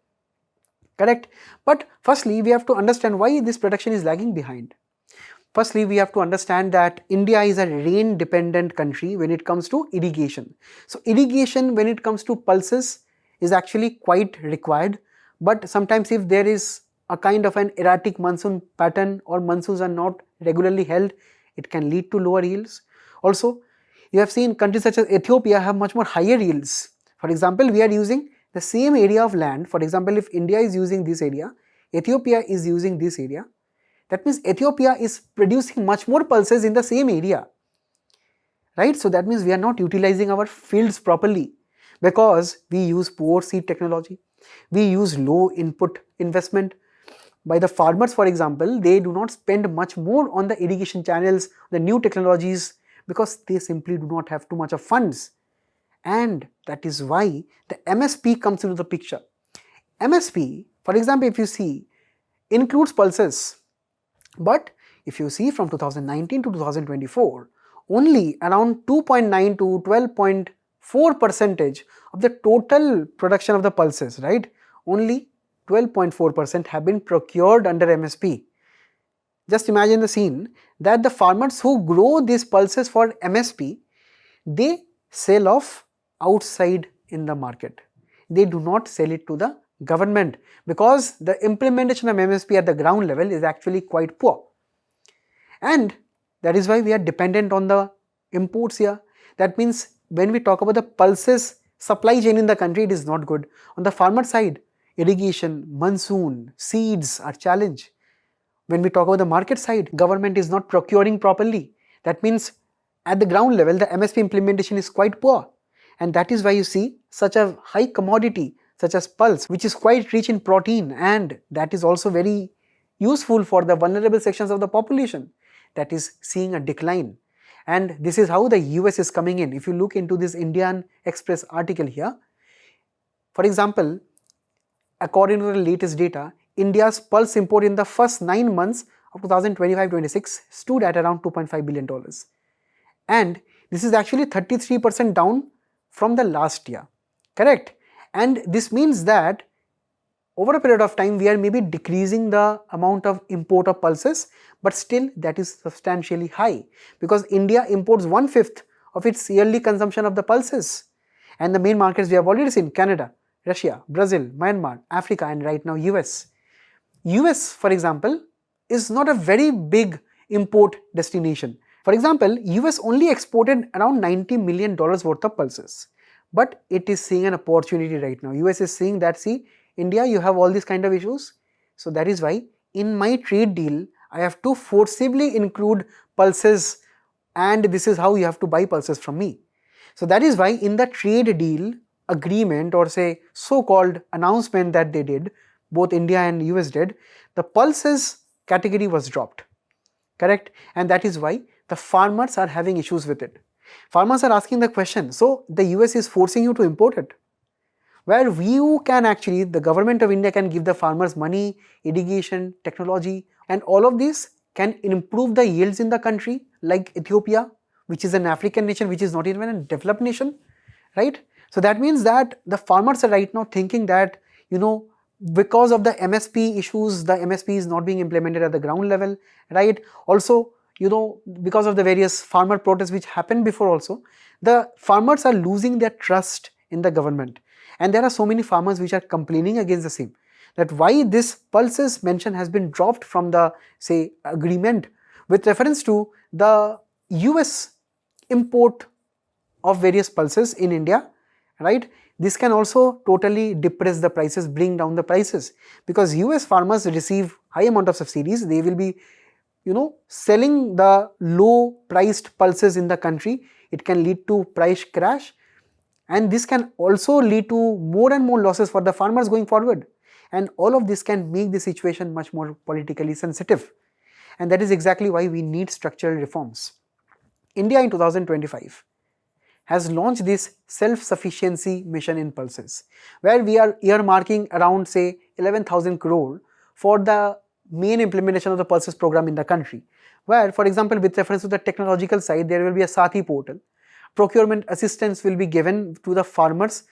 Correct? But firstly, we have to understand why this production is lagging behind. Firstly, we have to understand that India is a rain dependent country when it comes to irrigation. So irrigation when it comes to pulses is actually quite required, but sometimes if there is a kind of an erratic monsoon pattern or monsoons are not regularly held, it can lead to lower yields. Also, you have seen countries such as Ethiopia have much more higher yields. For example, we are using the same area of land. For example, if India is using this area, Ethiopia is using this area. That means Ethiopia is producing much more pulses in the same area, right? So that means we are not utilizing our fields properly because we use poor seed technology, we use low input investment. By the farmers, for example, they do not spend much more on the irrigation channels, the new technologies, because they simply do not have too much of funds. And that is why the MSP comes into the picture. MSP, for example, if you see, includes pulses. But if you see from 2019 to 2024, only around 2.9 to 12.4% of the total production of the pulses, right? Only 12.4% have been procured under MSP. Just imagine the scene that the farmers who grow these pulses for MSP, they sell off outside in the market. They do not sell it to the government because the implementation of MSP at the ground level is actually quite poor. And that is why we are dependent on the imports here. That means when we talk about the pulses supply chain in the country, it is not good. On the farmer side, irrigation, monsoon, seeds are challenged. When we talk about the market side, government is not procuring properly. That means at the ground level, the MSP implementation is quite poor. And that is why you see such a high commodity such as pulse, which is quite rich in protein, and that is also very useful for the vulnerable sections of the population, that is seeing a decline. And this is how the US is coming in. If you look into this Indian Express article here, for example, according to the latest data, India's pulse import in the first 9 months of 2025-26 stood at around $2.5 billion. And this is actually 33% down from the last year. Correct? And this means that over a period of time, we are maybe decreasing the amount of import of pulses, but still that is substantially high because India imports 1/5 of its yearly consumption of the pulses. And the main markets we have already seen: Canada, Russia, Brazil, Myanmar, Africa, and right now US. US, for example, is not a very big import destination. For example, US only exported around $90 million worth of pulses. But it is seeing an opportunity right now. US is seeing that, see, India, you have all these kind of issues. So that is why in my trade deal, I have to forcibly include pulses, and this is how you have to buy pulses from me. So that is why in the trade deal agreement, or say so-called announcement that they did, both India and US did, the pulses category was dropped. Correct? And that is why the farmers are having issues with it. Farmers are asking the question, so the US is forcing you to import it. Where you can actually, the government of India can give the farmers money, irrigation, technology, and all of this can improve the yields in the country, like Ethiopia, which is an African nation, which is not even a developed nation, right? So that means that the farmers are right now thinking that, because of the MSP issues, the MSP is not being implemented at the ground level, right? Also, because of the various farmer protests which happened before also, the farmers are losing their trust in the government. And there are so many farmers which are complaining against the same. that why this pulses mention has been dropped from the say agreement with reference to the US import of various pulses in India, right? This can also totally depress the prices, bring down the prices, because US farmers receive high amount of subsidies. They will be selling the low priced pulses in the country. It can lead to price crash, and this can also lead to more and more losses for the farmers going forward, and all of this can make the situation much more politically sensitive, and that is exactly why we need structural reforms. India in 2025 has launched this self-sufficiency mission in pulses, where we are earmarking around say 11,000 crore for the main implementation of the pulses program in the country, where for example with reference to the technological side there will be a Sati portal. Procurement assistance will be given to the farmers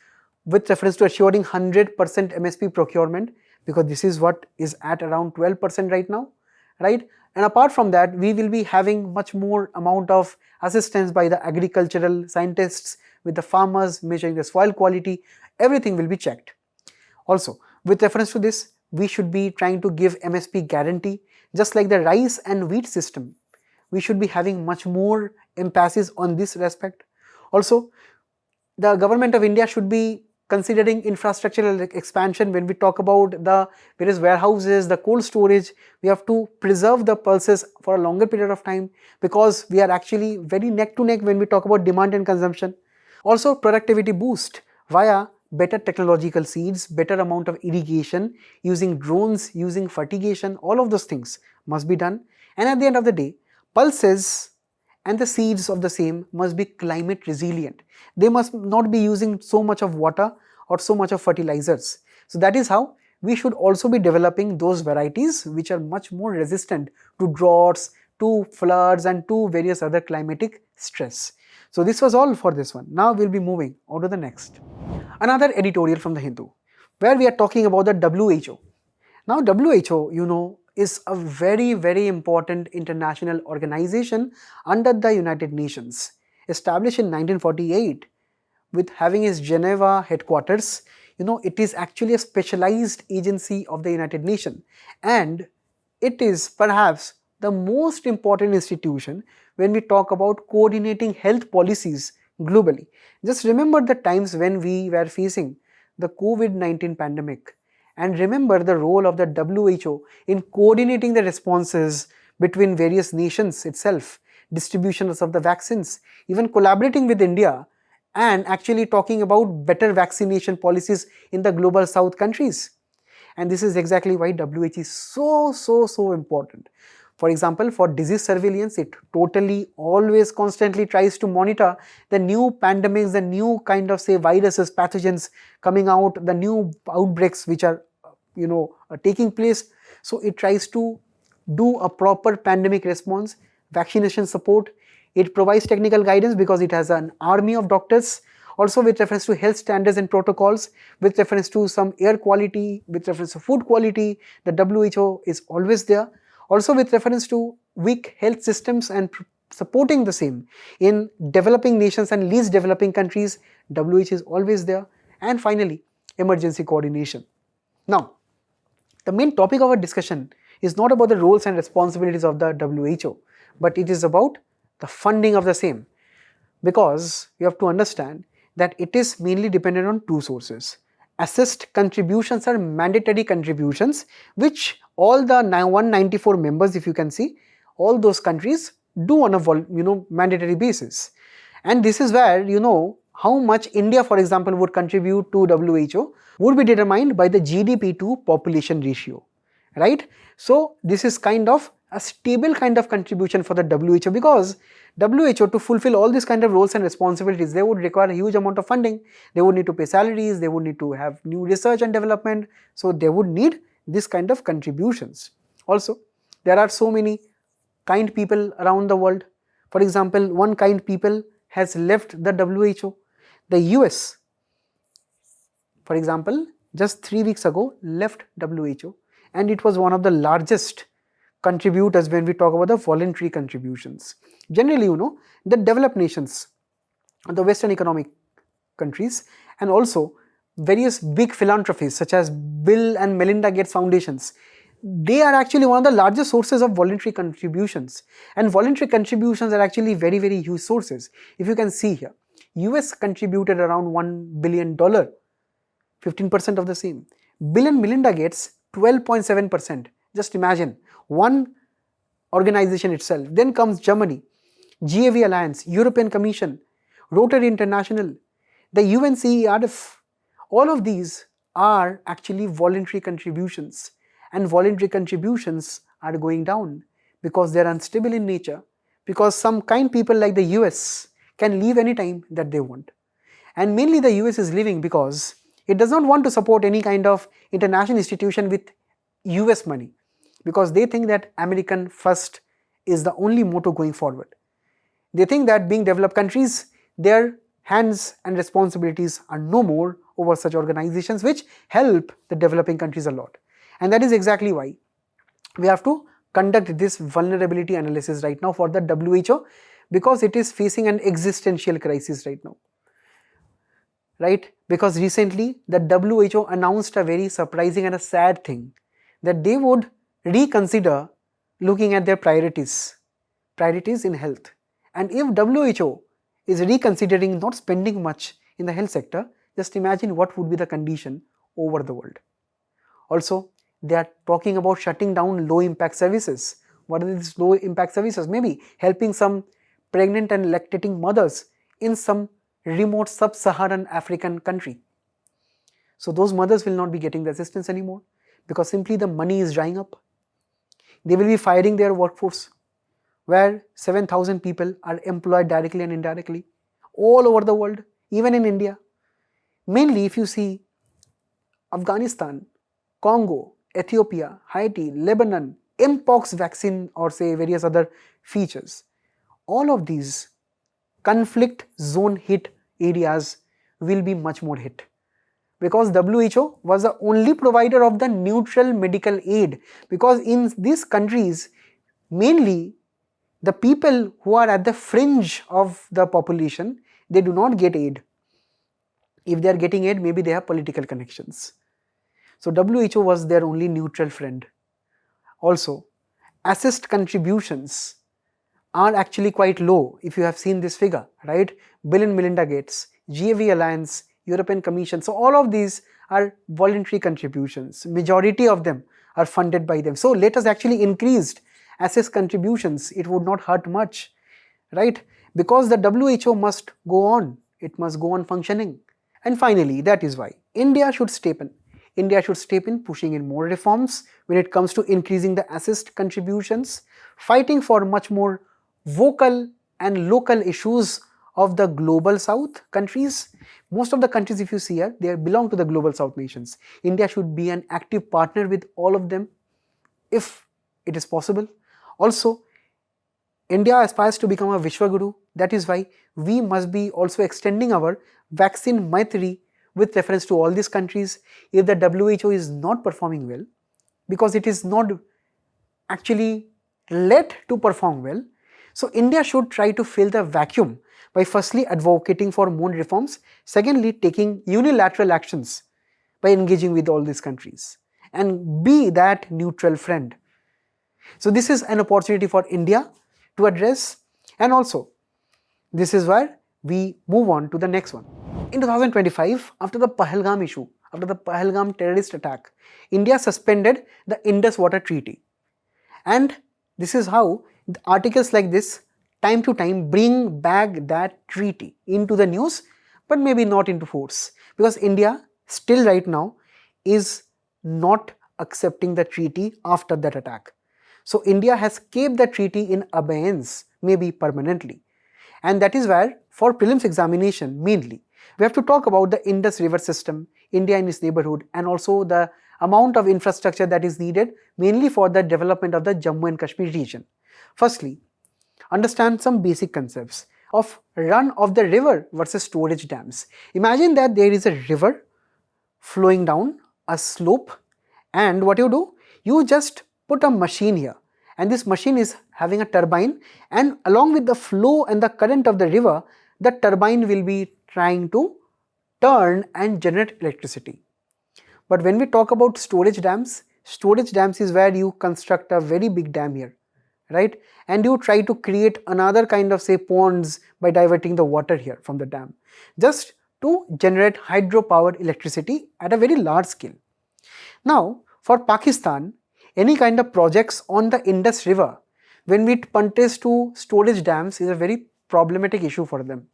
with reference to assuring 100% MSP procurement, because this is what is at around 12% right now, right? And apart from that, we will be having much more amount of assistance by the agricultural scientists with the farmers, measuring the soil quality. Everything will be checked. Also, with reference to this, we should be trying to give MSP guarantee, just like the rice and wheat system. We should be having much more emphasis on this respect. Also, the government of India should be considering infrastructural expansion. When we talk about the various warehouses, the cold storage, we have to preserve the pulses for a longer period of time, because we are actually very neck to neck when we talk about demand and consumption. Also, productivity boost via better technological seeds, better amount of irrigation, using drones, using fertigation, all of those things must be done. And at the end of the day, pulses and the seeds of the same must be climate resilient. They must not be using so much of water or so much of fertilizers. So that is how we should also be developing those varieties which are much more resistant to droughts, to floods and to various other climatic stress. So this was all for this one. Now we'll be moving on to the next. Another editorial from the Hindu, where we are talking about the WHO. Now WHO, is a very important international organization under the United Nations, established in 1948 with having its Geneva headquarters. It is actually a specialized agency of the United Nations, and it is perhaps the most important institution when we talk about coordinating health policies globally. Just remember the times when we were facing the COVID-19 pandemic, and remember the role of the WHO in coordinating the responses between various nations itself, distributions of the vaccines, even collaborating with India and actually talking about better vaccination policies in the global south countries. And this is exactly why WHO is so important. For example, for disease surveillance, it totally always constantly tries to monitor the new pandemics, the new kind of say viruses, pathogens coming out, the new outbreaks which are taking place. So it tries to do a proper pandemic response, vaccination support. It provides technical guidance because it has an army of doctors. Also with reference to health standards and protocols, with reference to some air quality, with reference to food quality, the WHO is always there. Also with reference to weak health systems and supporting the same in developing nations and least developing countries, WHO is always there. And finally, emergency coordination. Now, the main topic of our discussion is not about the roles and responsibilities of the WHO, but it is about the funding of the same, because you have to understand that it is mainly dependent on two sources. Assessed contributions are mandatory contributions which all the 194 members, if you can see, all those countries do on a mandatory basis. And this is where how much India, for example, would contribute to WHO would be determined by the GDP to population ratio, right? So this is kind of a stable kind of contribution for the WHO, because WHO, to fulfill all these kind of roles and responsibilities, they would require a huge amount of funding. They would need to pay salaries, they would need to have new research and development, so they would need this kind of contributions. Also, there are so many kind people around the world. For example, one kind people has left the WHO. The US, for example, just 3 weeks ago left WHO, and it was one of the largest contributors when we talk about the voluntary contributions. Generally, the developed nations, the Western economic countries, and also various big philanthropies such as Bill and Melinda Gates Foundations, they are actually one of the largest sources of voluntary contributions, and voluntary contributions are actually very, very huge sources. If you can see here, US contributed around $1 billion, 15% of the same. Bill and Melinda Gates 12.7%. Just imagine, one organization itself. Then comes Germany, GAV Alliance, European Commission, Rotary International, the UNCERF. All of these are actually voluntary contributions, and voluntary contributions are going down because they are unstable in nature, because some kind people like the US can leave anytime that they want. And mainly the US is leaving because it does not want to support any kind of international institution with US money, because they think that American first is the only motto going forward. They think that being developed countries, their hands and responsibilities are no more over such organizations which help the developing countries a lot. And that is exactly why we have to conduct this vulnerability analysis right now for the WHO, because it is facing an existential crisis right now. Right? Because recently the WHO announced a very surprising and a sad thing, that they would reconsider looking at their priorities in health. And if WHO is reconsidering not spending much in the health sector, just imagine what would be the condition over the world. Also, they are talking about shutting down low impact services. What are these low impact services? Maybe helping some pregnant and lactating mothers in some remote sub-Saharan African country. So those mothers will not be getting the assistance anymore because simply the money is drying up. They will be firing their workforce, where 7,000 people are employed directly and indirectly all over the world, even in India. Mainly if you see Afghanistan, Congo, Ethiopia, Haiti, Lebanon, Mpox vaccine, or say various other features, all of these conflict zone hit areas will be much more hit, because WHO was the only provider of the neutral medical aid, because in these countries mainly the people who are at the fringe of the population, they do not get aid. If they are getting aid, maybe they have political connections. So WHO was their only neutral friend. Also, assist contributions are actually quite low if you have seen this figure, right? Bill and Melinda Gates, GAV Alliance, European Commission. So all of these are voluntary contributions. Majority of them are funded by them. So let us actually increase assist contributions. It would not hurt much, right? Because the WHO must go on. It must go on functioning. And finally, that is why India should step in. India should step in, pushing in more reforms when it comes to increasing the assist contributions, fighting for much more vocal and local issues of the global south countries. Most of the countries, if you see here, they belong to the global south nations. India should be an active partner with all of them if it is possible. Also, India aspires to become a Vishwaguru. That is why we must be also extending our vaccine maitri with reference to all these countries. If the WHO is not performing well, because it is not actually led to perform well, so India should try to fill the vacuum by firstly advocating for more reforms, secondly taking unilateral actions by engaging with all these countries and be that neutral friend. So this is an opportunity for India to address, and also this is where we move on to the next one. In 2025, after the Pahalgam issue, after the Pahalgam terrorist attack, India suspended the Indus Water Treaty. And this is how the articles like this time to time bring back that treaty into the news, but maybe not into force, because India still right now is not accepting the treaty after that attack. So India has kept the treaty in abeyance, maybe permanently. And that is where for prelims examination mainly, we have to talk about the Indus river system, India and its neighborhood, and also the amount of infrastructure that is needed mainly for the development of the Jammu and Kashmir region. Firstly, understand some basic concepts of run of the river versus storage dams. Imagine that there is a river flowing down a slope, and what you do, you just put a machine here, and this machine is having a turbine, and along with the flow and the current of the river, the turbine will be trying to turn and generate electricity. But when we talk about storage dams is where you construct a very big dam here, right? And you try to create another kind of, say, ponds by diverting the water here from the dam, just to generate hydropower electricity at a very large scale. Now, for Pakistan, any kind of projects on the Indus River, when it pertains to storage dams, is a very problematic issue for them.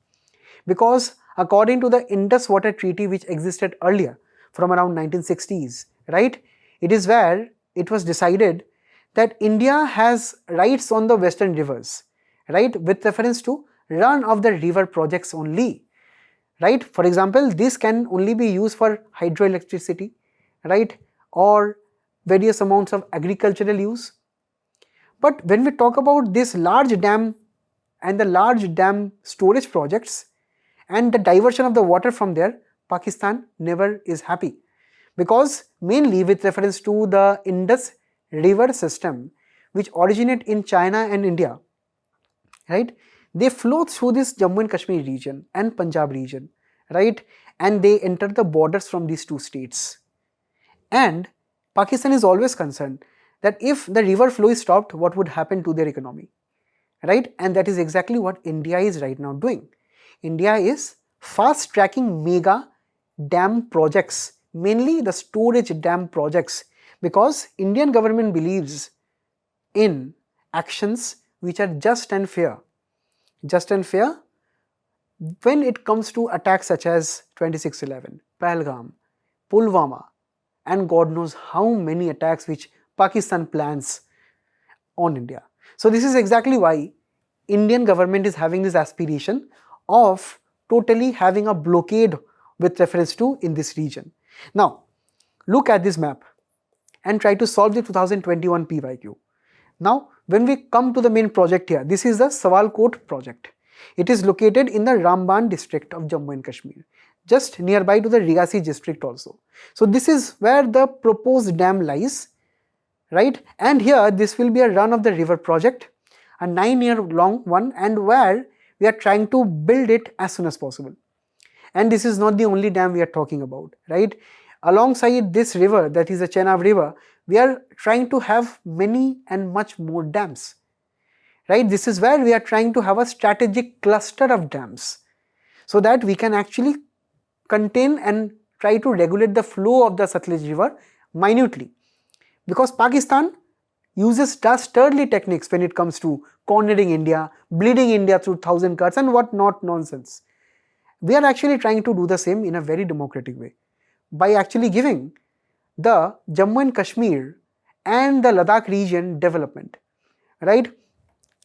Because according to the Indus Water Treaty, which existed earlier from around 1960s, right, it is where it was decided that India has rights on the western rivers, right, with reference to run of the river projects only, right. For example, this can only be used for hydroelectricity, right, or various amounts of agricultural use. But when we talk about this large dam and the large dam storage projects and the diversion of the water from there, Pakistan never is happy, because mainly with reference to the Indus river system, which originate in China and India, right, they flow through this Jammu and Kashmir region and Punjab region, right, and they enter the borders from these two states. And Pakistan is always concerned that if the river flow is stopped, what would happen to their economy, right? And that is exactly what India is right now doing. India is fast tracking mega dam projects, mainly the storage dam projects, because Indian government believes in actions which are just and fair. Just and fair when it comes to attacks such as 26/11, Pahalgam, Pulwama, and God knows how many attacks which Pakistan plans on India. So this is exactly why Indian government is having this aspiration of totally having a blockade with reference to in this region. Now, look at this map and try to solve the 2021 PYQ. Now, when we come to the main project here, this is the Sawalkote project. It is located in the Ramban district of Jammu and Kashmir, just nearby to the Riyasi district also. So this is where the proposed dam lies, right? And here this will be a run of the river project, a 9-year long one, and where we are trying to build it as soon as possible. And this is not the only dam we are talking about, right? Alongside this river, that is the Chenab river, we are trying to have many and much more dams, right? This is where we are trying to have a strategic cluster of dams, so that we can actually contain and try to regulate the flow of the Satluj river minutely. Because Pakistan uses dastardly techniques when it comes to cornering India, bleeding India through 1,000 cuts and what not nonsense. We are actually trying to do the same in a very democratic way, by actually giving the Jammu and Kashmir and the Ladakh region development, right?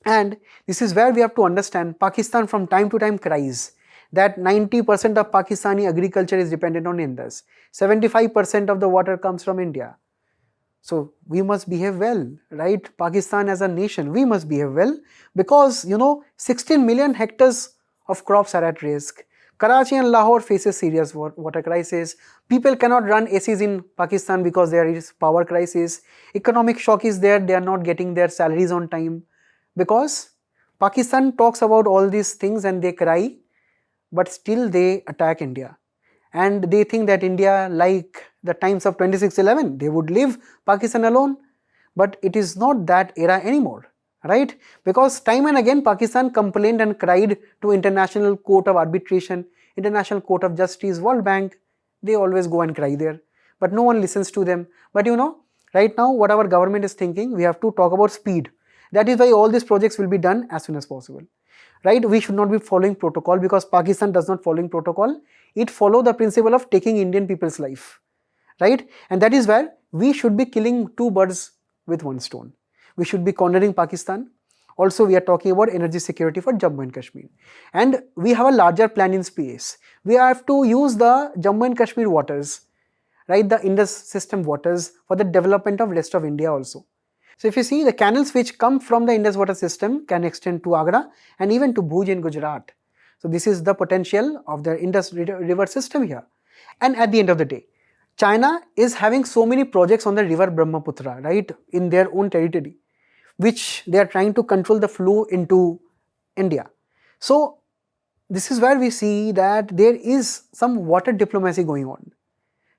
And this is where we have to understand Pakistan from time to time cries that 90% of Pakistani agriculture is dependent on Indus. 75% of the water comes from India. So we must behave well, right? Pakistan as a nation, we must behave well, because 16 million hectares of crops are at risk. Karachi and Lahore faces serious water crisis. People cannot run ACs in Pakistan because there is power crisis. Economic shock is there, they are not getting their salaries on time. Because Pakistan talks about all these things and they cry, but still they attack India. And they think that India, like the times of 26/11, they would leave Pakistan alone. But it is not that era anymore, right? Because time and again Pakistan complained and cried to International Court of Arbitration, International Court of Justice, World Bank. They always go and cry there, but no one listens to them. But right now what our government is thinking, we have to talk about speed. That is why all these projects will be done as soon as possible, right? We should not be following protocol, because Pakistan does not following protocol. It follow the principle of taking Indian people's life, right? And that is where we should be killing two birds with one stone. We should be cornering Pakistan. Also, we are talking about energy security for Jammu and Kashmir. And we have a larger plan in space. We have to use the Jammu and Kashmir waters, right? The Indus system waters for the development of rest of India also. So if you see, the canals which come from the Indus water system can extend to Agra and even to Bhuj in Gujarat. So this is the potential of the Indus river system here. And at the end of the day, China is having so many projects on the river Brahmaputra, right, in their own territory, which they are trying to control the flow into India. So this is where we see that there is some water diplomacy going on,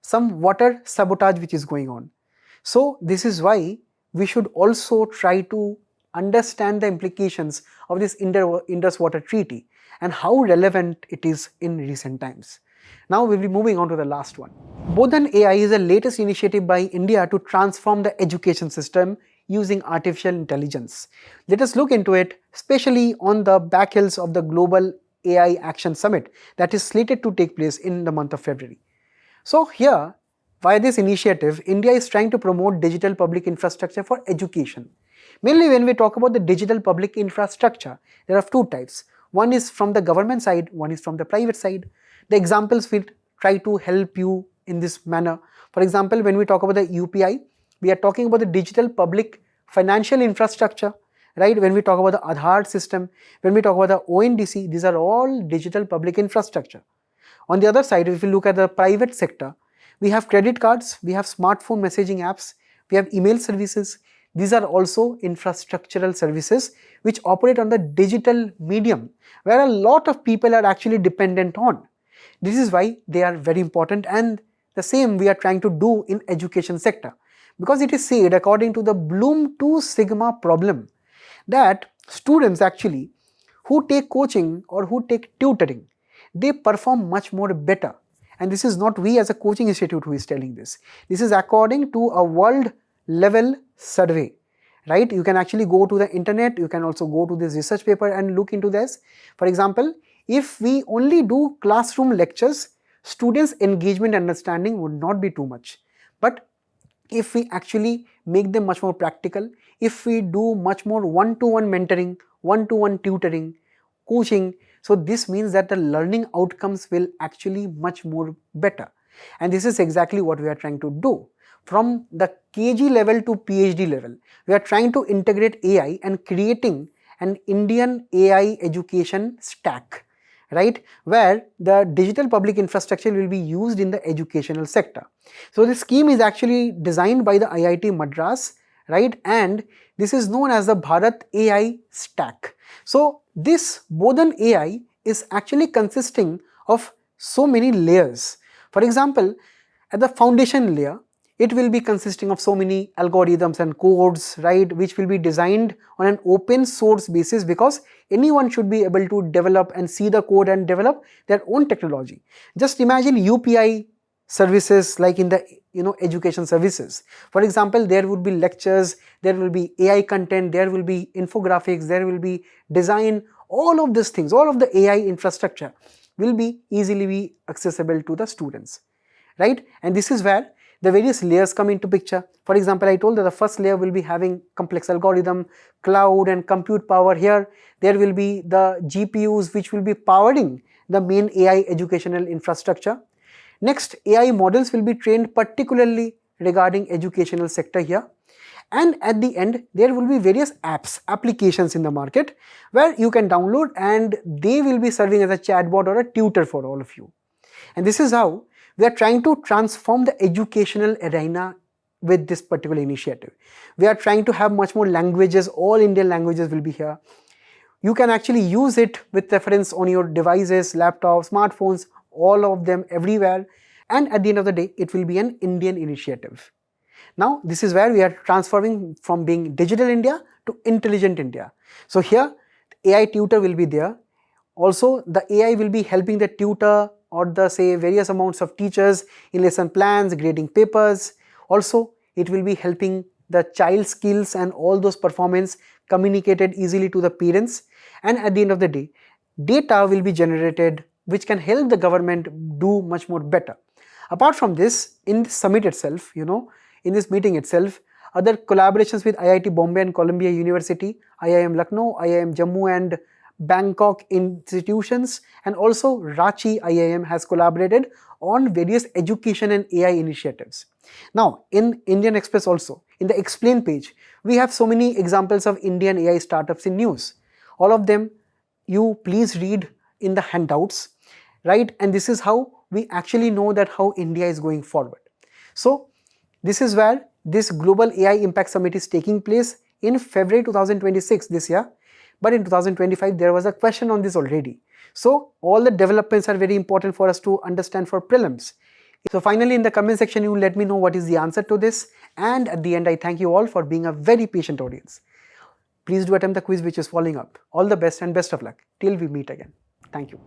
some water sabotage which is going on. So this is why we should also try to understand the implications of this Indus Water Treaty and how relevant it is in recent times. Now we will be moving on to the last one. Bodhan AI is the latest initiative by India to transform the education system using artificial intelligence. Let us look into it, especially on the back heels of the Global AI Action Summit that is slated to take place in the month of February. So here, via this initiative, India is trying to promote digital public infrastructure for education. Mainly when we talk about the digital public infrastructure, there are two types. One is from the government side, one is from the private side. The examples will try to help you in this manner. For example, when we talk about the UPI, we are talking about the digital public financial infrastructure, right? When we talk about the Aadhaar system, when we talk about the ONDC, these are all digital public infrastructure. On the other side, if you look at the private sector, we have credit cards, we have smartphone messaging apps, we have email services. These are also infrastructural services which operate on the digital medium where a lot of people are actually dependent on. This is why they are very important, and the same we are trying to do in education sector, because it is said according to the Bloom 2 Sigma problem that students actually who take coaching or who take tutoring, they perform much more better. And this is not we as a coaching institute who is telling this. This is according to a world level survey, right? You can actually go to the internet, you can also go to this research paper and look into this. For example, if we only do classroom lectures, students' engagement and understanding would not be too much. But if we actually make them much more practical, if we do much more one-to-one mentoring, one-to-one tutoring, coaching, so this means that the learning outcomes will actually much more better. And this is exactly what we are trying to do. From the KG level to PhD level, we are trying to integrate AI and creating an Indian AI education stack, right, where the digital public infrastructure will be used in the educational sector. So this scheme is actually designed by the IIT Madras, right, and this is known as the Bharat AI stack. So this Bodhan AI is actually consisting of so many layers. For example, at the foundation layer, it will be consisting of so many algorithms and codes, right, which will be designed on an open source basis, because anyone should be able to develop and see the code and develop their own technology. Just imagine UPI services like in the education services. For example, there would be lectures, there will be AI content, there will be infographics, there will be design, all of these things, all of the AI infrastructure will be easily be accessible to the students, right? And this is where the various layers come into picture. For example, I told that the first layer will be having complex algorithm, cloud and compute power. Here there will be the GPUs which will be powering the main AI educational infrastructure. Next, AI models will be trained particularly regarding educational sector here. And at the end, there will be various applications in the market where you can download, and they will be serving as a chatbot or a tutor for all of you. And this is how we are trying to transform the educational arena with this particular initiative. We are trying to have much more languages, all Indian languages will be here. You can actually use it with reference on your devices, laptops, smartphones, all of them everywhere. And at the end of the day, it will be an Indian initiative. Now, this is where we are transforming from being digital India to intelligent India. So here, AI tutor will be there. Also, the AI will be helping the tutor or the say various amounts of teachers in lesson plans, grading papers. Also, it will be helping the child skills and all those performance communicated easily to the parents. And at the end of the day, data will be generated which can help the government do much more better. Apart from this, in the summit itself, in this meeting itself, other collaborations with IIT Bombay and Columbia University, IIM Lucknow, IIM Jammu and Bangkok institutions, and also Ranchi IIM has collaborated on various education and AI initiatives. Now, in Indian Express also, in the explain page, we have so many examples of Indian AI startups in news. All of them you please read in the handouts, right? And this is how we actually know that how India is going forward. So this is where this Global AI Impact Summit is taking place in February 2026 this year. but in 2025 there was a question on this already. So all the developments are very important for us to understand for prelims. So finally in the comment section you let me know what is the answer to this, and at the end I thank you all for being a very patient audience. Please do attempt the quiz which is following up. All the best and best of luck till we meet again. Thank you.